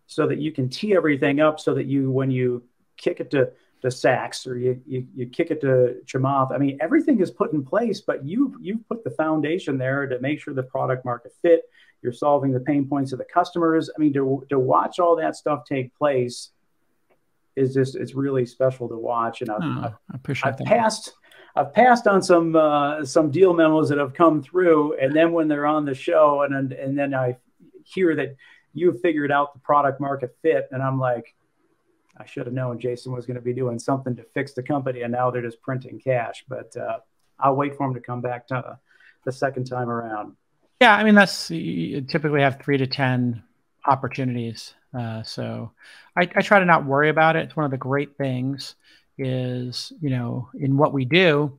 so that you can tee everything up so that when you kick it to Sachs or you kick it to Chamath, I mean, everything is put in place, but you've put the foundation there to make sure the product market fit. You're solving the pain points of the customers. I mean, to watch all that stuff take place is just, it's really special to watch. And I appreciate that. I've passed on some deal memos that have come through, and then when they're on the show, and then I hear that you've figured out the product market fit, and I'm like, I should have known Jason was going to be doing something to fix the company, and now they're just printing cash. But I'll wait for him to come back to the second time around. Yeah, I mean, you typically have 3 to 10 opportunities. So I try to not worry about it. It's one of the great things is, in what we do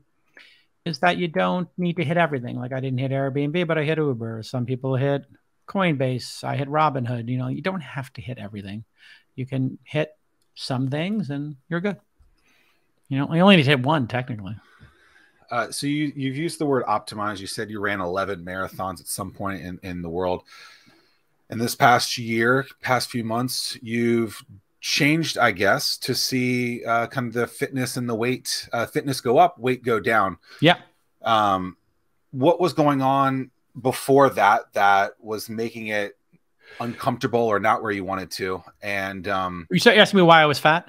is that you don't need to hit everything. Like I didn't hit Airbnb, but I hit Uber. Some people hit Coinbase. I hit Robinhood. You don't have to hit everything. You can hit some things and you're good. I only need to hit one technically. So you've used the word optimize. You said you ran 11 marathons at some point in the world. In this past few months, you've changed, I guess, to see kind of the fitness and the weight, fitness go up, weight go down. Yeah. What was going on before that was making it uncomfortable or not where you wanted to? And you asked me why I was fat.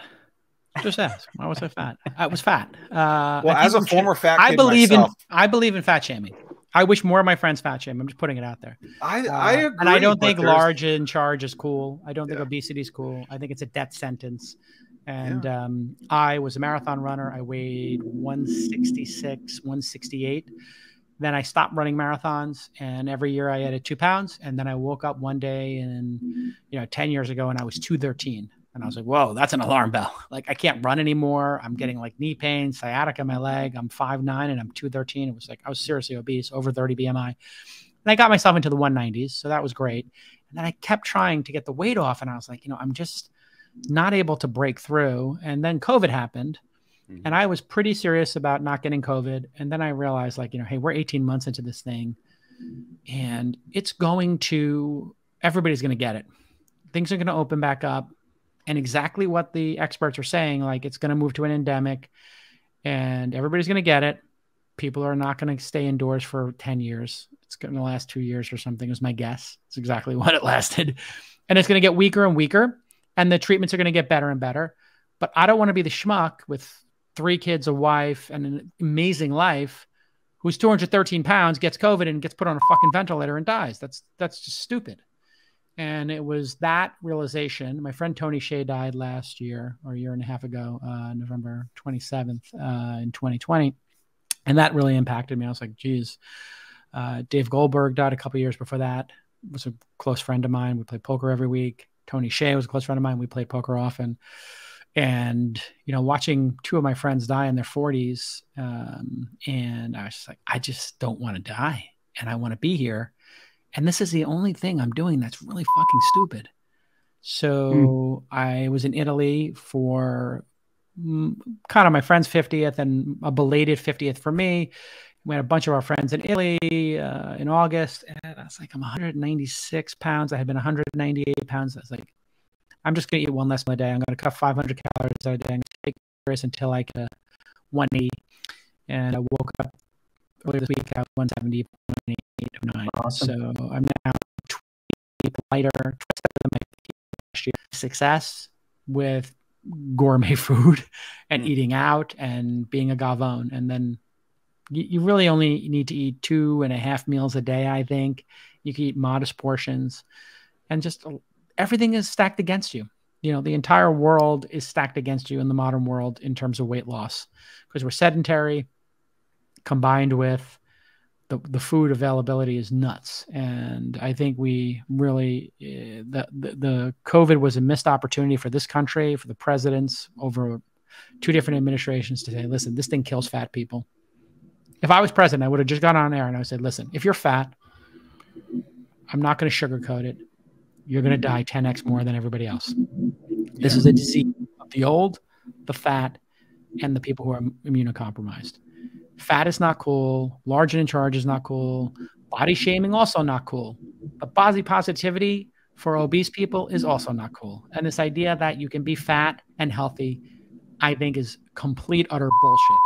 Just ask. Why was I fat? I was fat. Well, as a former fat kid I believe in fat shaming. I wish more of my friends fat shame. I'm just putting it out there. I agree. And I don't think large in charge is cool. I don't think obesity is cool. I think it's a death sentence. And I was a marathon runner. I weighed 166, 168. Then I stopped running marathons, and every year I added 2 pounds. And then I woke up one day and 10 years ago, and I was 213. And I was like, whoa, that's an alarm bell. Like, I can't run anymore. I'm getting like knee pain, sciatica in my leg. I'm 5'9" and I'm 213. It was like, I was seriously obese, over 30 BMI. And I got myself into the 190s. So that was great. And then I kept trying to get the weight off. And I was like, I'm just not able to break through. And then COVID happened. And I was pretty serious about not getting COVID. And then I realized hey, we're 18 months into this thing and everybody's going to get it. Things are going to open back up. And exactly what the experts are saying, like it's going to move to an endemic and everybody's going to get it. People are not going to stay indoors for 10 years. It's going to last 2 years or something is my guess. It's exactly what it lasted. And it's going to get weaker and weaker. And the treatments are going to get better and better. But I don't want to be the schmuck with 3 kids, a wife, and an amazing life who's 213 pounds, gets COVID and gets put on a fucking ventilator and dies. That's just stupid. And it was that realization. My friend Tony Shea died last year or a year and a half ago, November 27th in 2020. And that really impacted me. I was like, geez, Dave Goldberg died a couple of years before that. Was a close friend of mine. We played poker every week. Tony Shea was a close friend of mine. We played poker often. And, you know, watching two of my friends die in their 40s. And I was just like, I just don't want to die. And I want to be here. And this is the only thing I'm doing that's really fucking stupid. So I was in Italy for kind of my friend's 50th and a belated 50th for me. We had a bunch of our friends in Italy in August. And I was like, I'm 196 pounds. I had been 198 pounds. I was like, I'm just going to eat one less meal a day. I'm going to cut 500 calories a day. I'm going to take this until I get 180. And I woke up earlier this week at 170, 189. Awesome. So I'm now 20 lighter, 27 than my last year. Success with gourmet food and eating out and being a gavone. And then you really only need to eat 2.5 meals a day, I think. You can eat modest portions. And just everything is stacked against you. You know, the entire world is stacked against you in the modern world in terms of weight loss because we're sedentary combined with the food availability is nuts. And I think we really, the COVID was a missed opportunity for this country, for the presidents over 2 different administrations to say, listen, this thing kills fat people. If I was president, I would have just gone on air and I said, listen, if you're fat, I'm not going to sugarcoat it. You're going to die 10x more than everybody else. This is a disease of the old, the fat, and the people who are immunocompromised. Fat is not cool. Large and in charge is not cool. Body shaming also not cool. But body positivity for obese people is also not cool. And this idea that you can be fat and healthy, I think is complete, utter bullshit.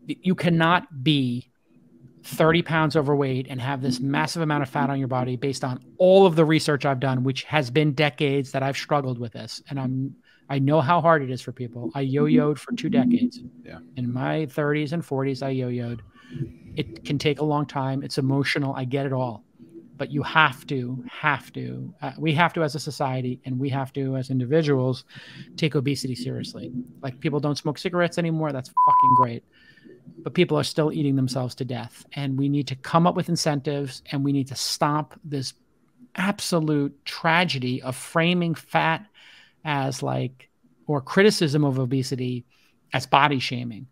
You cannot be 30 pounds overweight and have this massive amount of fat on your body based on all of the research I've done, which has been decades that I've struggled with this. And I know how hard it is for people. I yo-yoed for 2 decades. Yeah. In my 30s and 40s, I yo-yoed. It can take a long time. It's emotional. I get it all. But you have to, we have to as a society and we have to as individuals take obesity seriously. Like people don't smoke cigarettes anymore. That's fucking great. But people are still eating themselves to death. And we need to come up with incentives and we need to stop this absolute tragedy of framing fat as like, or criticism of obesity as body shaming.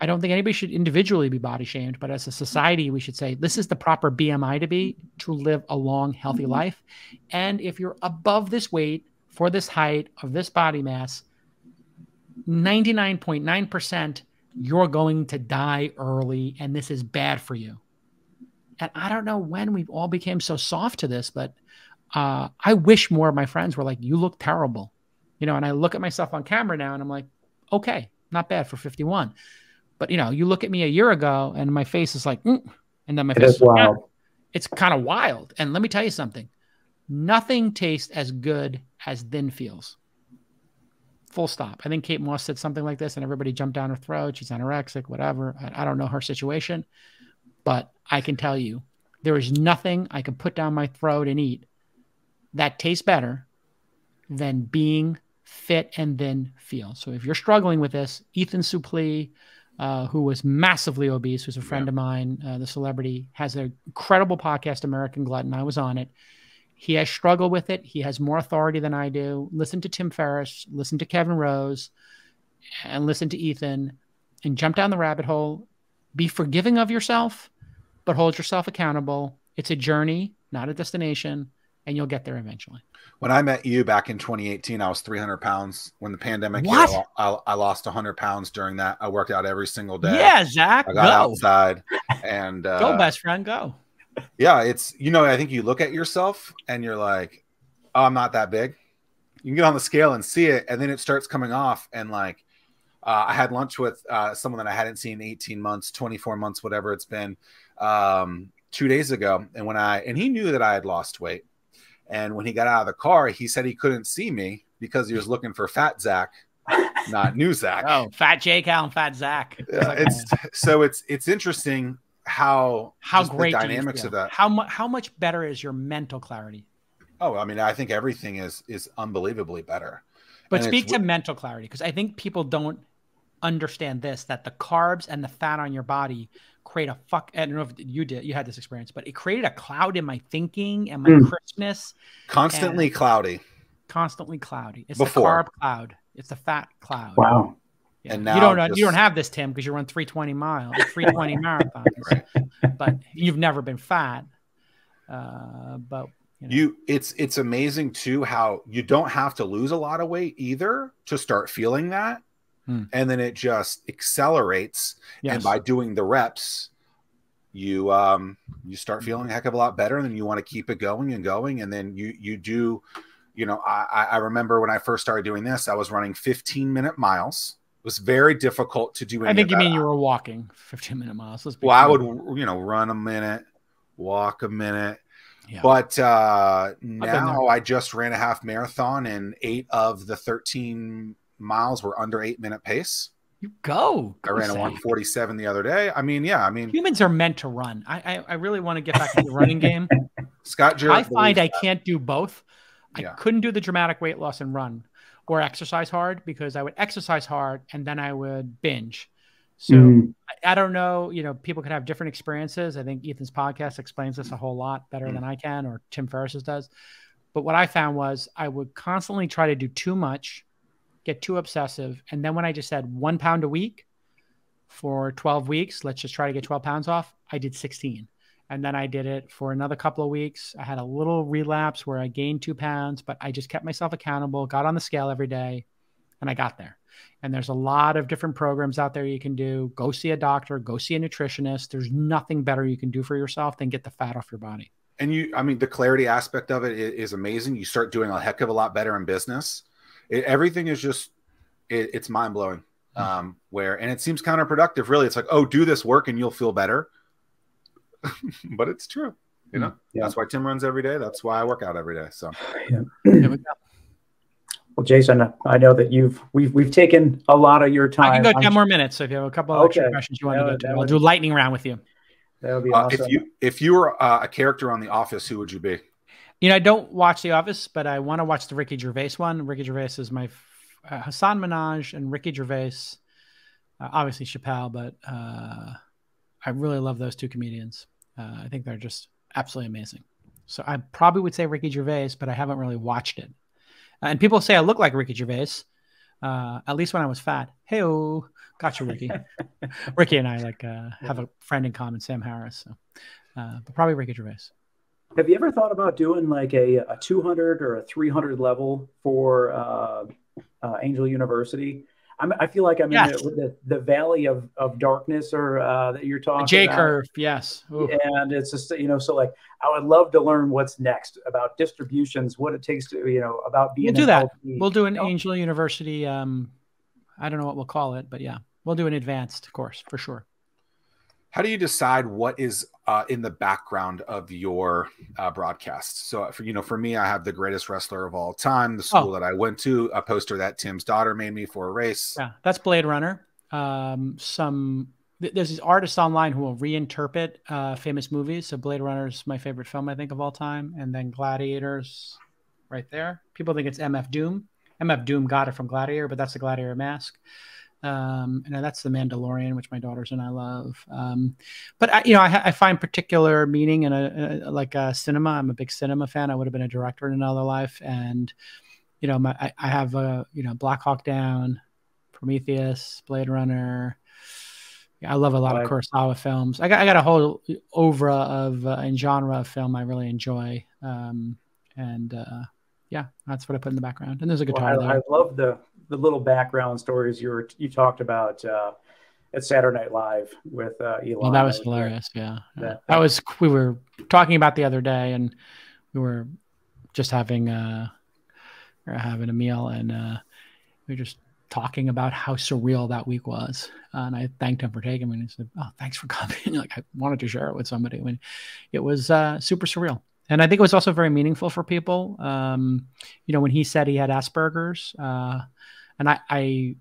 I don't think anybody should individually be body shamed, but as a society, we should say, this is the proper BMI to be to live a long, healthy life. And if you're above this weight for this height of this body mass, 99.9%, you're going to die early. And this is bad for you. And I don't know when we all became so soft to this, but I wish more of my friends were like, you look terrible. You know, and I look at myself on camera now and I'm like, okay, not bad for 51. But, you know, you look at me a year ago and my face is like, and then my face is wild. It's kind of wild. And let me tell you something. Nothing tastes as good as thin feels. Full stop. I think Kate Moss said something like this and everybody jumped down her throat. She's anorexic, whatever. I don't know her situation, but I can tell you there is nothing I can put down my throat and eat that tastes better than being fit and then feel. So if you're struggling with this, Ethan Suplee, who was massively obese, who's a friend of mine, the celebrity, has an incredible podcast, American Glutton. I was on it. He has struggled with it. He has more authority than I do. Listen to Tim Ferriss, listen to Kevin Rose, and listen to Ethan, and jump down the rabbit hole. Be forgiving of yourself, but hold yourself accountable. It's a journey, not a destination, and you'll get there eventually. When I met you back in 2018, I was 300 pounds. When the pandemic hit, I lost 100 pounds during that. I worked out every single day. Yeah, Zach, I got outside and go, best friend, go. Yeah, it's, you know, I think you look at yourself and you're like, oh, I'm not that big. You can get on the scale and see it, and then it starts coming off. And like, I had lunch with someone that I hadn't seen in 18 months, 24 months, whatever it's been, 2 days ago. And he knew that I had lost weight. And when he got out of the car, he said he couldn't see me because he was looking for fat Zack, not new Zack. Oh, fat J Cal and fat Zack. It's interesting how great the dynamics of that. How much better is your mental clarity? Oh, I mean, I think everything is unbelievably better. But speak to mental clarity, because I think people don't understand this, that the carbs and the fat on your body create a I don't know if you had this experience, but it created a cloud in my thinking and my crispness. Constantly cloudy. Constantly cloudy. It's Before. the carb cloud. It's the fat cloud. Wow. Yeah. And now you don't have this, Tim, because you run 320 marathons, right. But you've never been fat. But it's amazing too how you don't have to lose a lot of weight either to start feeling that. And then it just accelerates. Yes. And by doing the reps, you start feeling a heck of a lot better, and then you want to keep it going and going. And then you do, I remember when I first started doing this, I was running 15-minute miles. It was very difficult to do. I think you mean you were walking 15-minute miles. Well, I would, run a minute, walk a minute. Yeah. But now I just ran a half marathon, and 8 of the 13 miles were under 8-minute pace. You go. I ran a 147 the other day. I mean, humans are meant to run. I really want to get back to the running game. Scott Jarrett, I find I can't do both. I couldn't do the dramatic weight loss and run or exercise hard, because I would exercise hard and then I would binge. So I don't know, people can have different experiences. I think Ethan's podcast explains this a whole lot better than I can, or Tim Ferriss's does. But what I found was I would constantly try to do too much, get too obsessive. And then when I just said 1 pound a week for 12 weeks, let's just try to get 12 pounds off, I did 16. And then I did it for another couple of weeks. I had a little relapse where I gained 2 pounds, but I just kept myself accountable, got on the scale every day, and I got there. And there's a lot of different programs out there you can do. Go see a doctor, go see a nutritionist. There's nothing better you can do for yourself than get the fat off your body. And the clarity aspect of it is amazing. You start doing a heck of a lot better in business. Everything is just, it's mind blowing. And it seems counterproductive, really. It's like, oh, do this work and you'll feel better. But it's true. That's why Tim runs every day. That's why I work out every day. So Well, Jason, I know that we've taken a lot of your time. I can go 10 more minutes. So if you have a couple of extra questions you want to go to, I'll do a lightning round with you. That would be awesome. If you were a character on The Office, who would you be? I don't watch The Office, but I want to watch the Ricky Gervais one. Ricky Gervais is my Hassan Minaj and Ricky Gervais, obviously Chappelle, but I really love those two comedians. I think they're just absolutely amazing. So I probably would say Ricky Gervais, but I haven't really watched it. And people say I look like Ricky Gervais, at least when I was fat. Hey-oh, gotcha, Ricky. Ricky and I have a friend in common, Sam Harris. So, but probably Ricky Gervais. Have you ever thought about doing like a 200 or a 300 level for Angel University? I feel like I'm in the valley of darkness, or that you're talking about. J curve, yes. Ooh. And it's just, so like, I would love to learn what's next about distributions, what it takes to, about being. We'll do that. We'll do an Angel University. I don't know what we'll call it, but yeah, we'll do an advanced course for sure. How do you decide what is in the background of your broadcast? So for me, I have the greatest wrestler of all time, the school that I went to, a poster that Tim's daughter made me for a race. Yeah, that's Blade Runner. There's these artists online who will reinterpret famous movies. So Blade Runner is my favorite film, I think, of all time. And then Gladiators right there. People think it's MF Doom. MF Doom got it from Gladiator, but that's the Gladiator mask. And that's The Mandalorian, which my daughters and I love. But I find particular meaning in cinema. I'm a big cinema fan. I would have been a director in another life. And, I have Black Hawk Down, Prometheus, Blade Runner. I love a lot of Kurosawa films. I got a whole oeuvre of and genre of film I really enjoy. That's what I put in the background. And there's a guitar there. I love the little background stories you talked about at Saturday Night Live with Elon. Well, that was hilarious. Yeah. We were talking about the other day, and we were just having a meal, and we were just talking about how surreal that week was. And I thanked him for taking me, and he said, "Oh, thanks for coming." I wanted to share it with somebody. When it was super surreal. And I think it was also very meaningful for people. When he said he had Asperger's, and I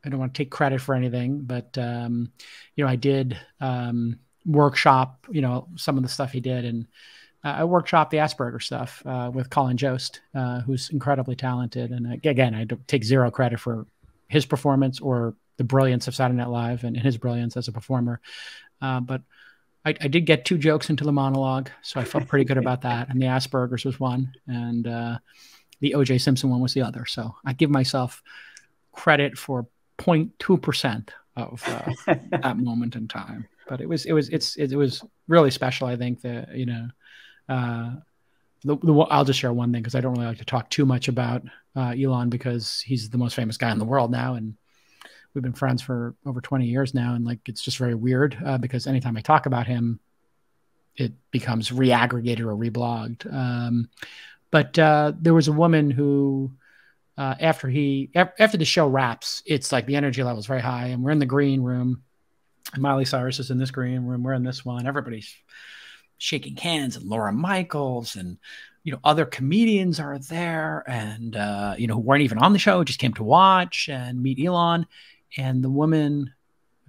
don't want to take credit for anything, but, I did workshop, some of the stuff he did. And I workshop the Asperger stuff with Colin Jost, who's incredibly talented. And again, I take zero credit for his performance or the brilliance of Saturday Night Live and his brilliance as a performer. But I did get 2 jokes into the monologue, so I felt pretty good about that. And the Asperger's was one, and the O.J. Simpson one was the other. So I give myself credit for 0.2% of that moment in time. But it was really special. I think that, you know, I'll just share one thing, because I don't really like to talk too much about Elon, because he's the most famous guy in the world now, and we've been friends for over 20 years now. And like, it's just very weird because anytime I talk about him, it becomes reaggregated or reblogged. But there was a woman who, after the show wraps, it's like the energy level is very high, and we're in the green room. And Miley Cyrus is in this green room. We're in this one. Everybody's shaking hands, and Laura Michaels and, you know, other comedians are there, and you know, who weren't even on the show, just came to watch and meet Elon. And the woman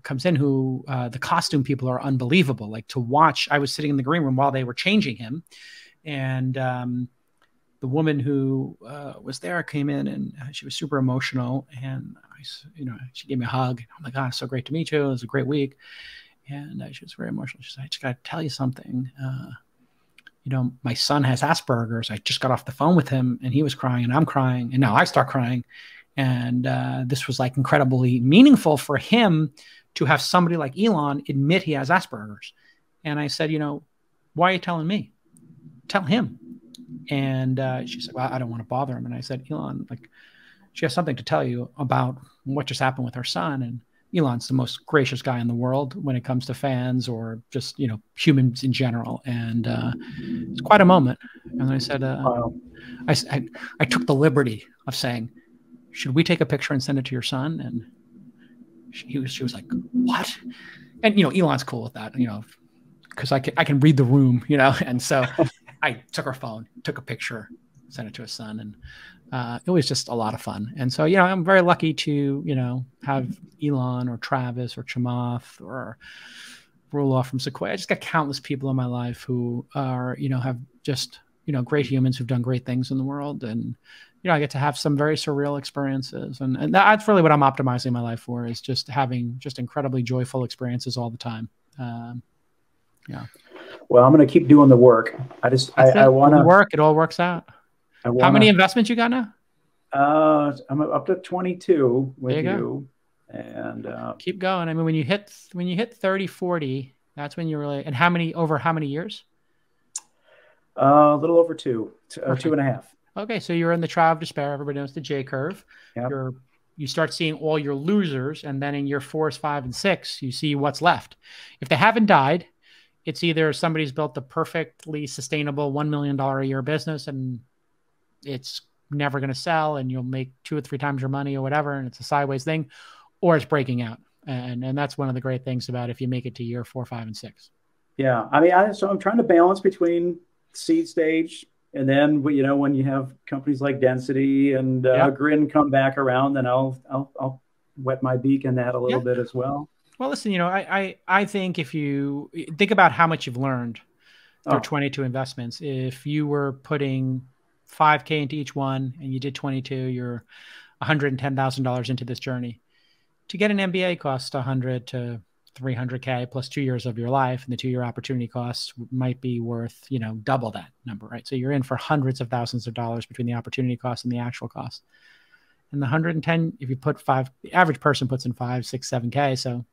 comes in who the costume people are unbelievable. Like, to watch, I was sitting in the green room while they were changing him, and the woman who was there came in, and she was super emotional, and she gave me a hug. Oh my God, so great to meet you. It was a great week. And she was very emotional. She said, I just got to tell you something. You know, my son has Asperger's. I just got off the phone with him, and he was crying, and I'm crying, and now I start crying. And this was like incredibly meaningful for him to have somebody like Elon admit he has Asperger's. And I said, you know, why are you telling me? Tell him. And she said, well, I don't want to bother him. And I said, Elon, like, she has something to tell you about what just happened with her son. And Elon's the most gracious guy in the world when it comes to fans or just, you know, humans in general. And it's quite a moment. And I said, I took the liberty of saying, should we take a picture and send it to your son? And she was like, what? And, you know, Elon's cool with that, you know, because I can read the room, you know. And so I took her phone, took a picture, sent it to his son. And it was just a lot of fun. And so, you know, I'm very lucky to, you know, have Elon or Travis or Chamath or Roelof from Sequoia. I just got countless people in my life who are, you know, have just, you know, great humans who've done great things in the world. And, you know, I get to have some very surreal experiences. And that's really what I'm optimizing my life for, is just having just incredibly joyful experiences all the time. Yeah. Well, I'm going to keep doing the work. I want to work. It all works out. How many investments you got now? I'm up to 22 with you. And keep going. I mean, when you hit 30, 40, that's when you really, and over how many years? A little over 2.5. Okay. So you're in the trial of despair. Everybody knows the J curve. Yep. You start seeing all your losers. And then in year 4, 5, and 6, you see what's left. If they haven't died, it's either somebody's built a perfectly sustainable $1 million a year business, and it's never going to sell, and you'll make 2 or 3 times your money or whatever, and it's a sideways thing, or it's breaking out. And that's one of the great things about if you make it to year 4, 5, and 6. Yeah. I mean, so I'm trying to balance between seed stage, and then, you know, when you have companies like Density and Grin come back around, then I'll wet my beak in that a little bit as well. Well, listen, you know, I think if you think about how much you've learned through 22 investments, if you were putting $5K into each one and you did 22, you're $110,000 into this journey. To get an MBA costs $100 to $300K plus 2 years of your life, and the 2-year opportunity costs might be worth, you know, double that number, right? So you're in for hundreds of thousands of dollars between the opportunity cost and the actual cost. And the 110, if you put the average person puts in 5, 6, 7K. So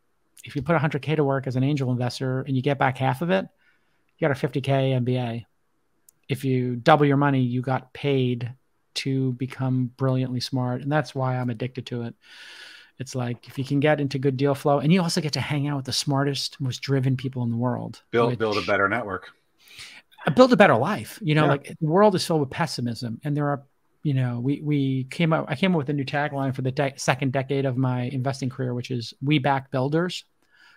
if you put 100K to work as an angel investor and you get back half of it, you got a 50K MBA. If you double your money, you got paid to become brilliantly smart. And that's why I'm addicted to it. It's like, if you can get into good deal flow, and you also get to hang out with the smartest, most driven people in the world. Build a better network. Build a better life. You know, like, the world is filled with pessimism. And there are, you know, I came up with a new tagline for the second decade of my investing career, which is "We Back Builders."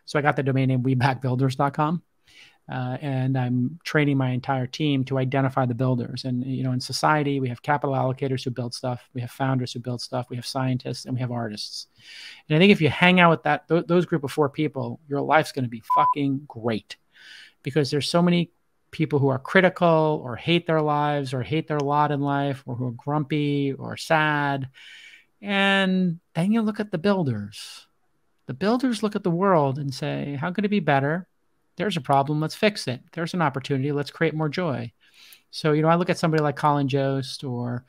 So I got the domain name webackbuilders.com. And I'm training my entire team to identify the builders. And, you know, in society, we have capital allocators who build stuff. We have founders who build stuff. We have scientists, and we have artists. And I think if you hang out with those group of 4 people, your life's going to be fucking great, because there's so many people who are critical or hate their lives or hate their lot in life, or who are grumpy or sad. And then you look at the builders. The builders look at the world and say, how could it be better? There's a problem. Let's fix it. There's an opportunity. Let's create more joy. So, I look at somebody like Colin Jost, or,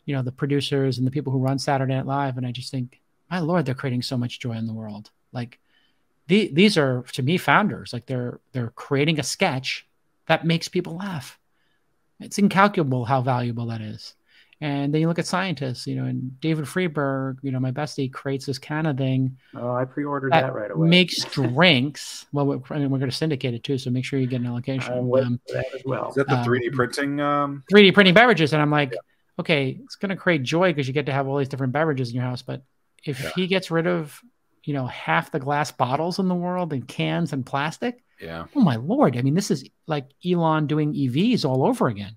the producers and the people who run Saturday Night Live, and I just think, my Lord, they're creating so much joy in the world. Like, these are, to me, founders. Like, they're creating a sketch that makes people laugh. It's incalculable how valuable that is. And then you look at scientists, and David Freeberg, my bestie, creates this kind of thing. Oh, I pre-ordered that right away. Makes drinks. Well, we're going to syndicate it too, so make sure you get an allocation. I'm with that as well. Is that the 3D printing? 3D printing beverages, and I'm like, okay, it's going to create joy because you get to have all these different beverages in your house. But if he gets rid of, half the glass bottles in the world and cans and plastic, oh my Lord! I mean, this is like Elon doing EVs all over again.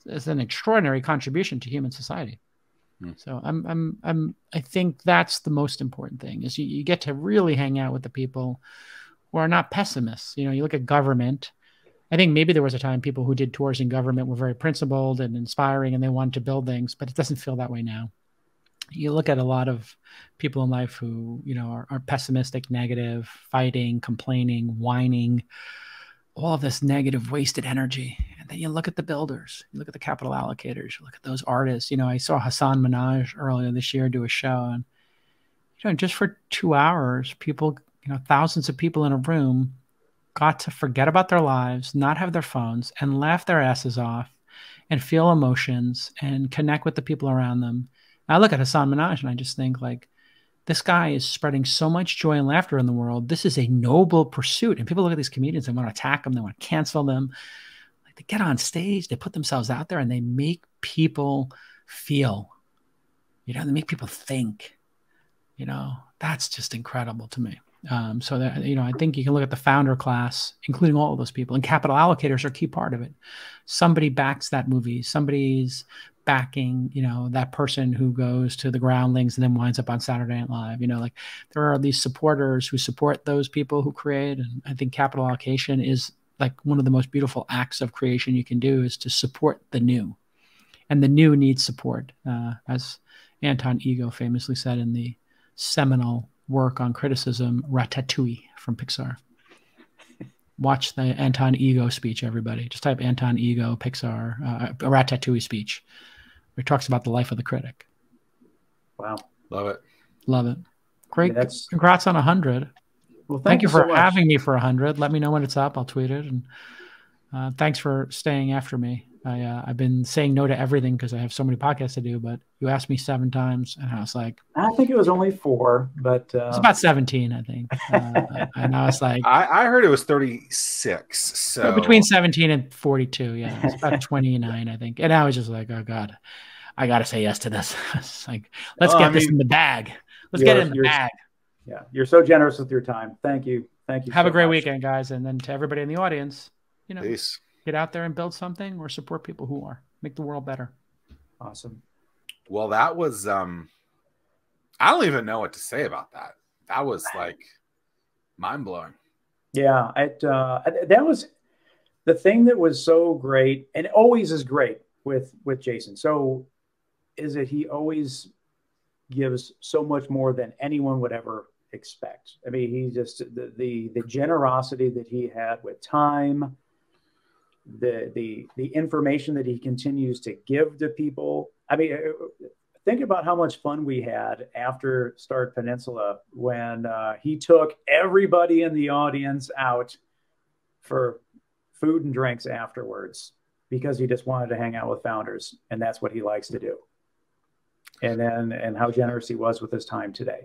It's an extraordinary contribution to human society. So I think that's the most important thing, is you get to really hang out with the people who are not pessimists. You look at government. I think maybe there was a time people who did tours in government were very principled and inspiring, and they wanted to build things, but it doesn't feel that way now. You look at a lot of people in life who, are pessimistic, negative, fighting, complaining, whining, all of this negative, wasted energy. And then you look at the builders, you look at the capital allocators, you look at those artists. I saw Hassan Minhaj earlier this year do a show, and, just for 2 hours, people, thousands of people in a room got to forget about their lives, not have their phones, and laugh their asses off and feel emotions and connect with the people around them. And I look at Hassan Minhaj and I just think, like, this guy is spreading so much joy and laughter in the world. This is a noble pursuit. And people look at these comedians and want to attack them. They want to cancel them. Like, they get on stage, they put themselves out there, and they make people feel, they make people think, that's just incredible to me. So that, I think you can look at the founder class, including all of those people, and capital allocators are a key part of it. Somebody backs that movie. Somebody's backing, that person who goes to the Groundlings and then winds up on Saturday Night Live. Like, there are these supporters who support those people who create. And I think capital allocation is like one of the most beautiful acts of creation you can do, is to support the new. And the new needs support. As Anton Ego famously said in the seminal work on criticism, Ratatouille from Pixar. Watch the Anton Ego speech, everybody. Just type Anton Ego Pixar, a Ratatouille speech, where he talks about the life of the critic. Wow. Love it. Love it. Great. Congrats on 100. Well, thank you for having me for 100. Let me know when it's up. I'll tweet it. And thanks for staying after me. I've been saying no to everything because I have so many podcasts to do, but you asked me 7 times, and I was like, I think it was only 4, but it's about 17, I think. And I was like, I heard it was 36. So between 17 and 42. Yeah. It's about 29, I think. And I was just like, oh God, I got to say yes to this. It's like, let's get this in the bag. Let's get it in the bag. Yeah. You're so generous with your time. Thank you. Thank you. Have a great weekend, guys. And then to everybody in the audience, peace. Get out there and build something, or support people who are. Make the world better. Awesome. Well, that was, I don't even know what to say about that. That was like mind blowing. Yeah. That was the thing that was so great, and always is great with Jason. So is that he always gives so much more than anyone would ever expect. I mean, he just, the generosity that he had with time, the information that he continues to give to people. I mean, think about how much fun we had after Start Peninsula when he took everybody in the audience out for food and drinks afterwards, because he just wanted to hang out with founders, and that's what he likes to do. And how generous he was with his time today.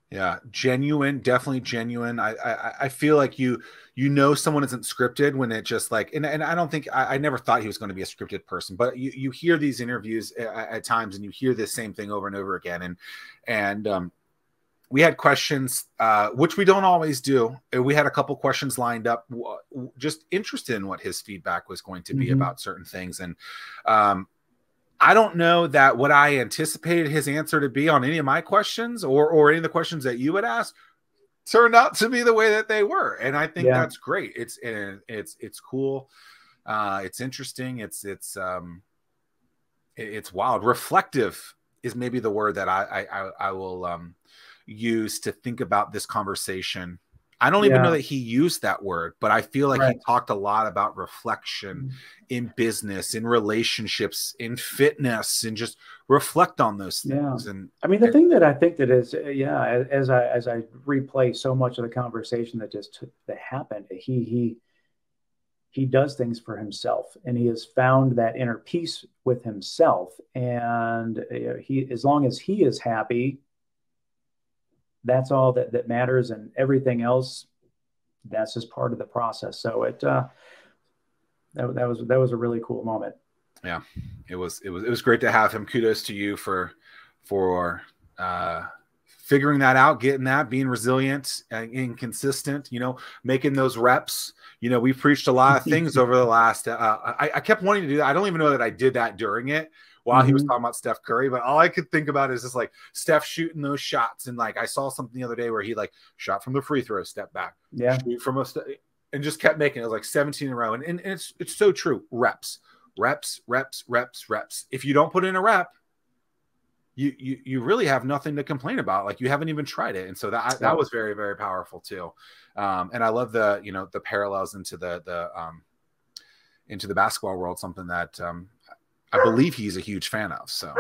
Yeah, genuine, definitely genuine. I feel like someone isn't scripted when it just like, and I don't think, I never thought he was going to be a scripted person, but you hear these interviews at times, and you hear this same thing over and over again. And we had questions, which we don't always do. We had a couple questions lined up, just interested in what his feedback was going to be about certain things. And I don't know that what I anticipated his answer to be on any of my questions or any of the questions that you would ask turned out to be the way that they were. And I think that's great. It's cool It's interesting. It's wild. Reflective is maybe the word that I will use to think about this conversation. I don't even know that he used that word, but I feel like he talked a lot about reflection in business, in relationships, in fitness, and just reflect on those things. Yeah. And I mean, the thing that I think that is, as I replay so much of the conversation that happened, he does things for himself, and he has found that inner peace with himself. And as long as he is happy, that's all that matters, and everything else, that's just part of the process. So that was a really cool moment. Yeah, it was great to have him. Kudos to you for figuring that out, getting that, being resilient and consistent, making those reps. We've preached a lot of things over the last, I kept wanting to do that. I don't even know that I did that during it while he was talking about Steph Curry, but all I could think about is just like Steph shooting those shots. And like, I saw something the other day where he like shot from the free throw, step back, shoot from and just kept making it. It was like 17 in a row. And it's so true. Reps. If you don't put in a rep, you really have nothing to complain about. Like, you haven't even tried it. And so that was very, very powerful too. And I love the parallels into the basketball world, something that I believe he's a huge fan of. So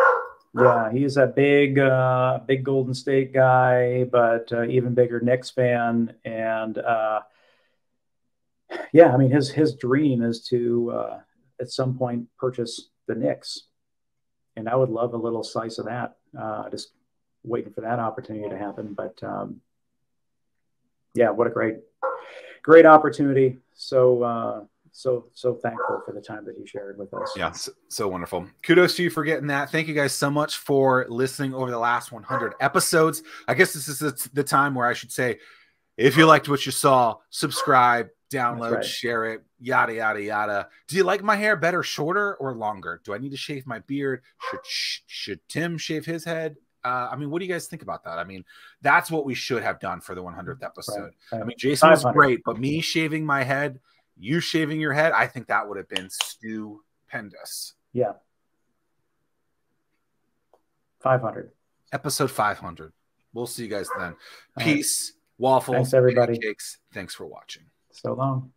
yeah, he's a big Golden State guy, but even bigger Knicks fan. And yeah, I mean, his dream is to at some point purchase the Knicks, and I would love a little slice of that. Just waiting for that opportunity to happen. But yeah, what a great opportunity. So thankful for the time that he shared with us. Yeah, so wonderful. Kudos to you for getting that. Thank you guys so much for listening over the last 100 episodes. I guess this is the time where I should say, if you liked what you saw, subscribe, download, share it, yada, yada, yada. Do you like my hair better shorter or longer? Do I need to shave my beard? Should Tim shave his head? I mean, what do you guys think about that? I mean, that's what we should have done for the 100th episode. I mean, Jason was great, but me shaving my head, you shaving your head, I think that would have been stupendous. Yeah. 500. Episode 500. We'll see you guys then. Peace. Waffles. Thanks, everybody. Pancakes. Thanks for watching. So long.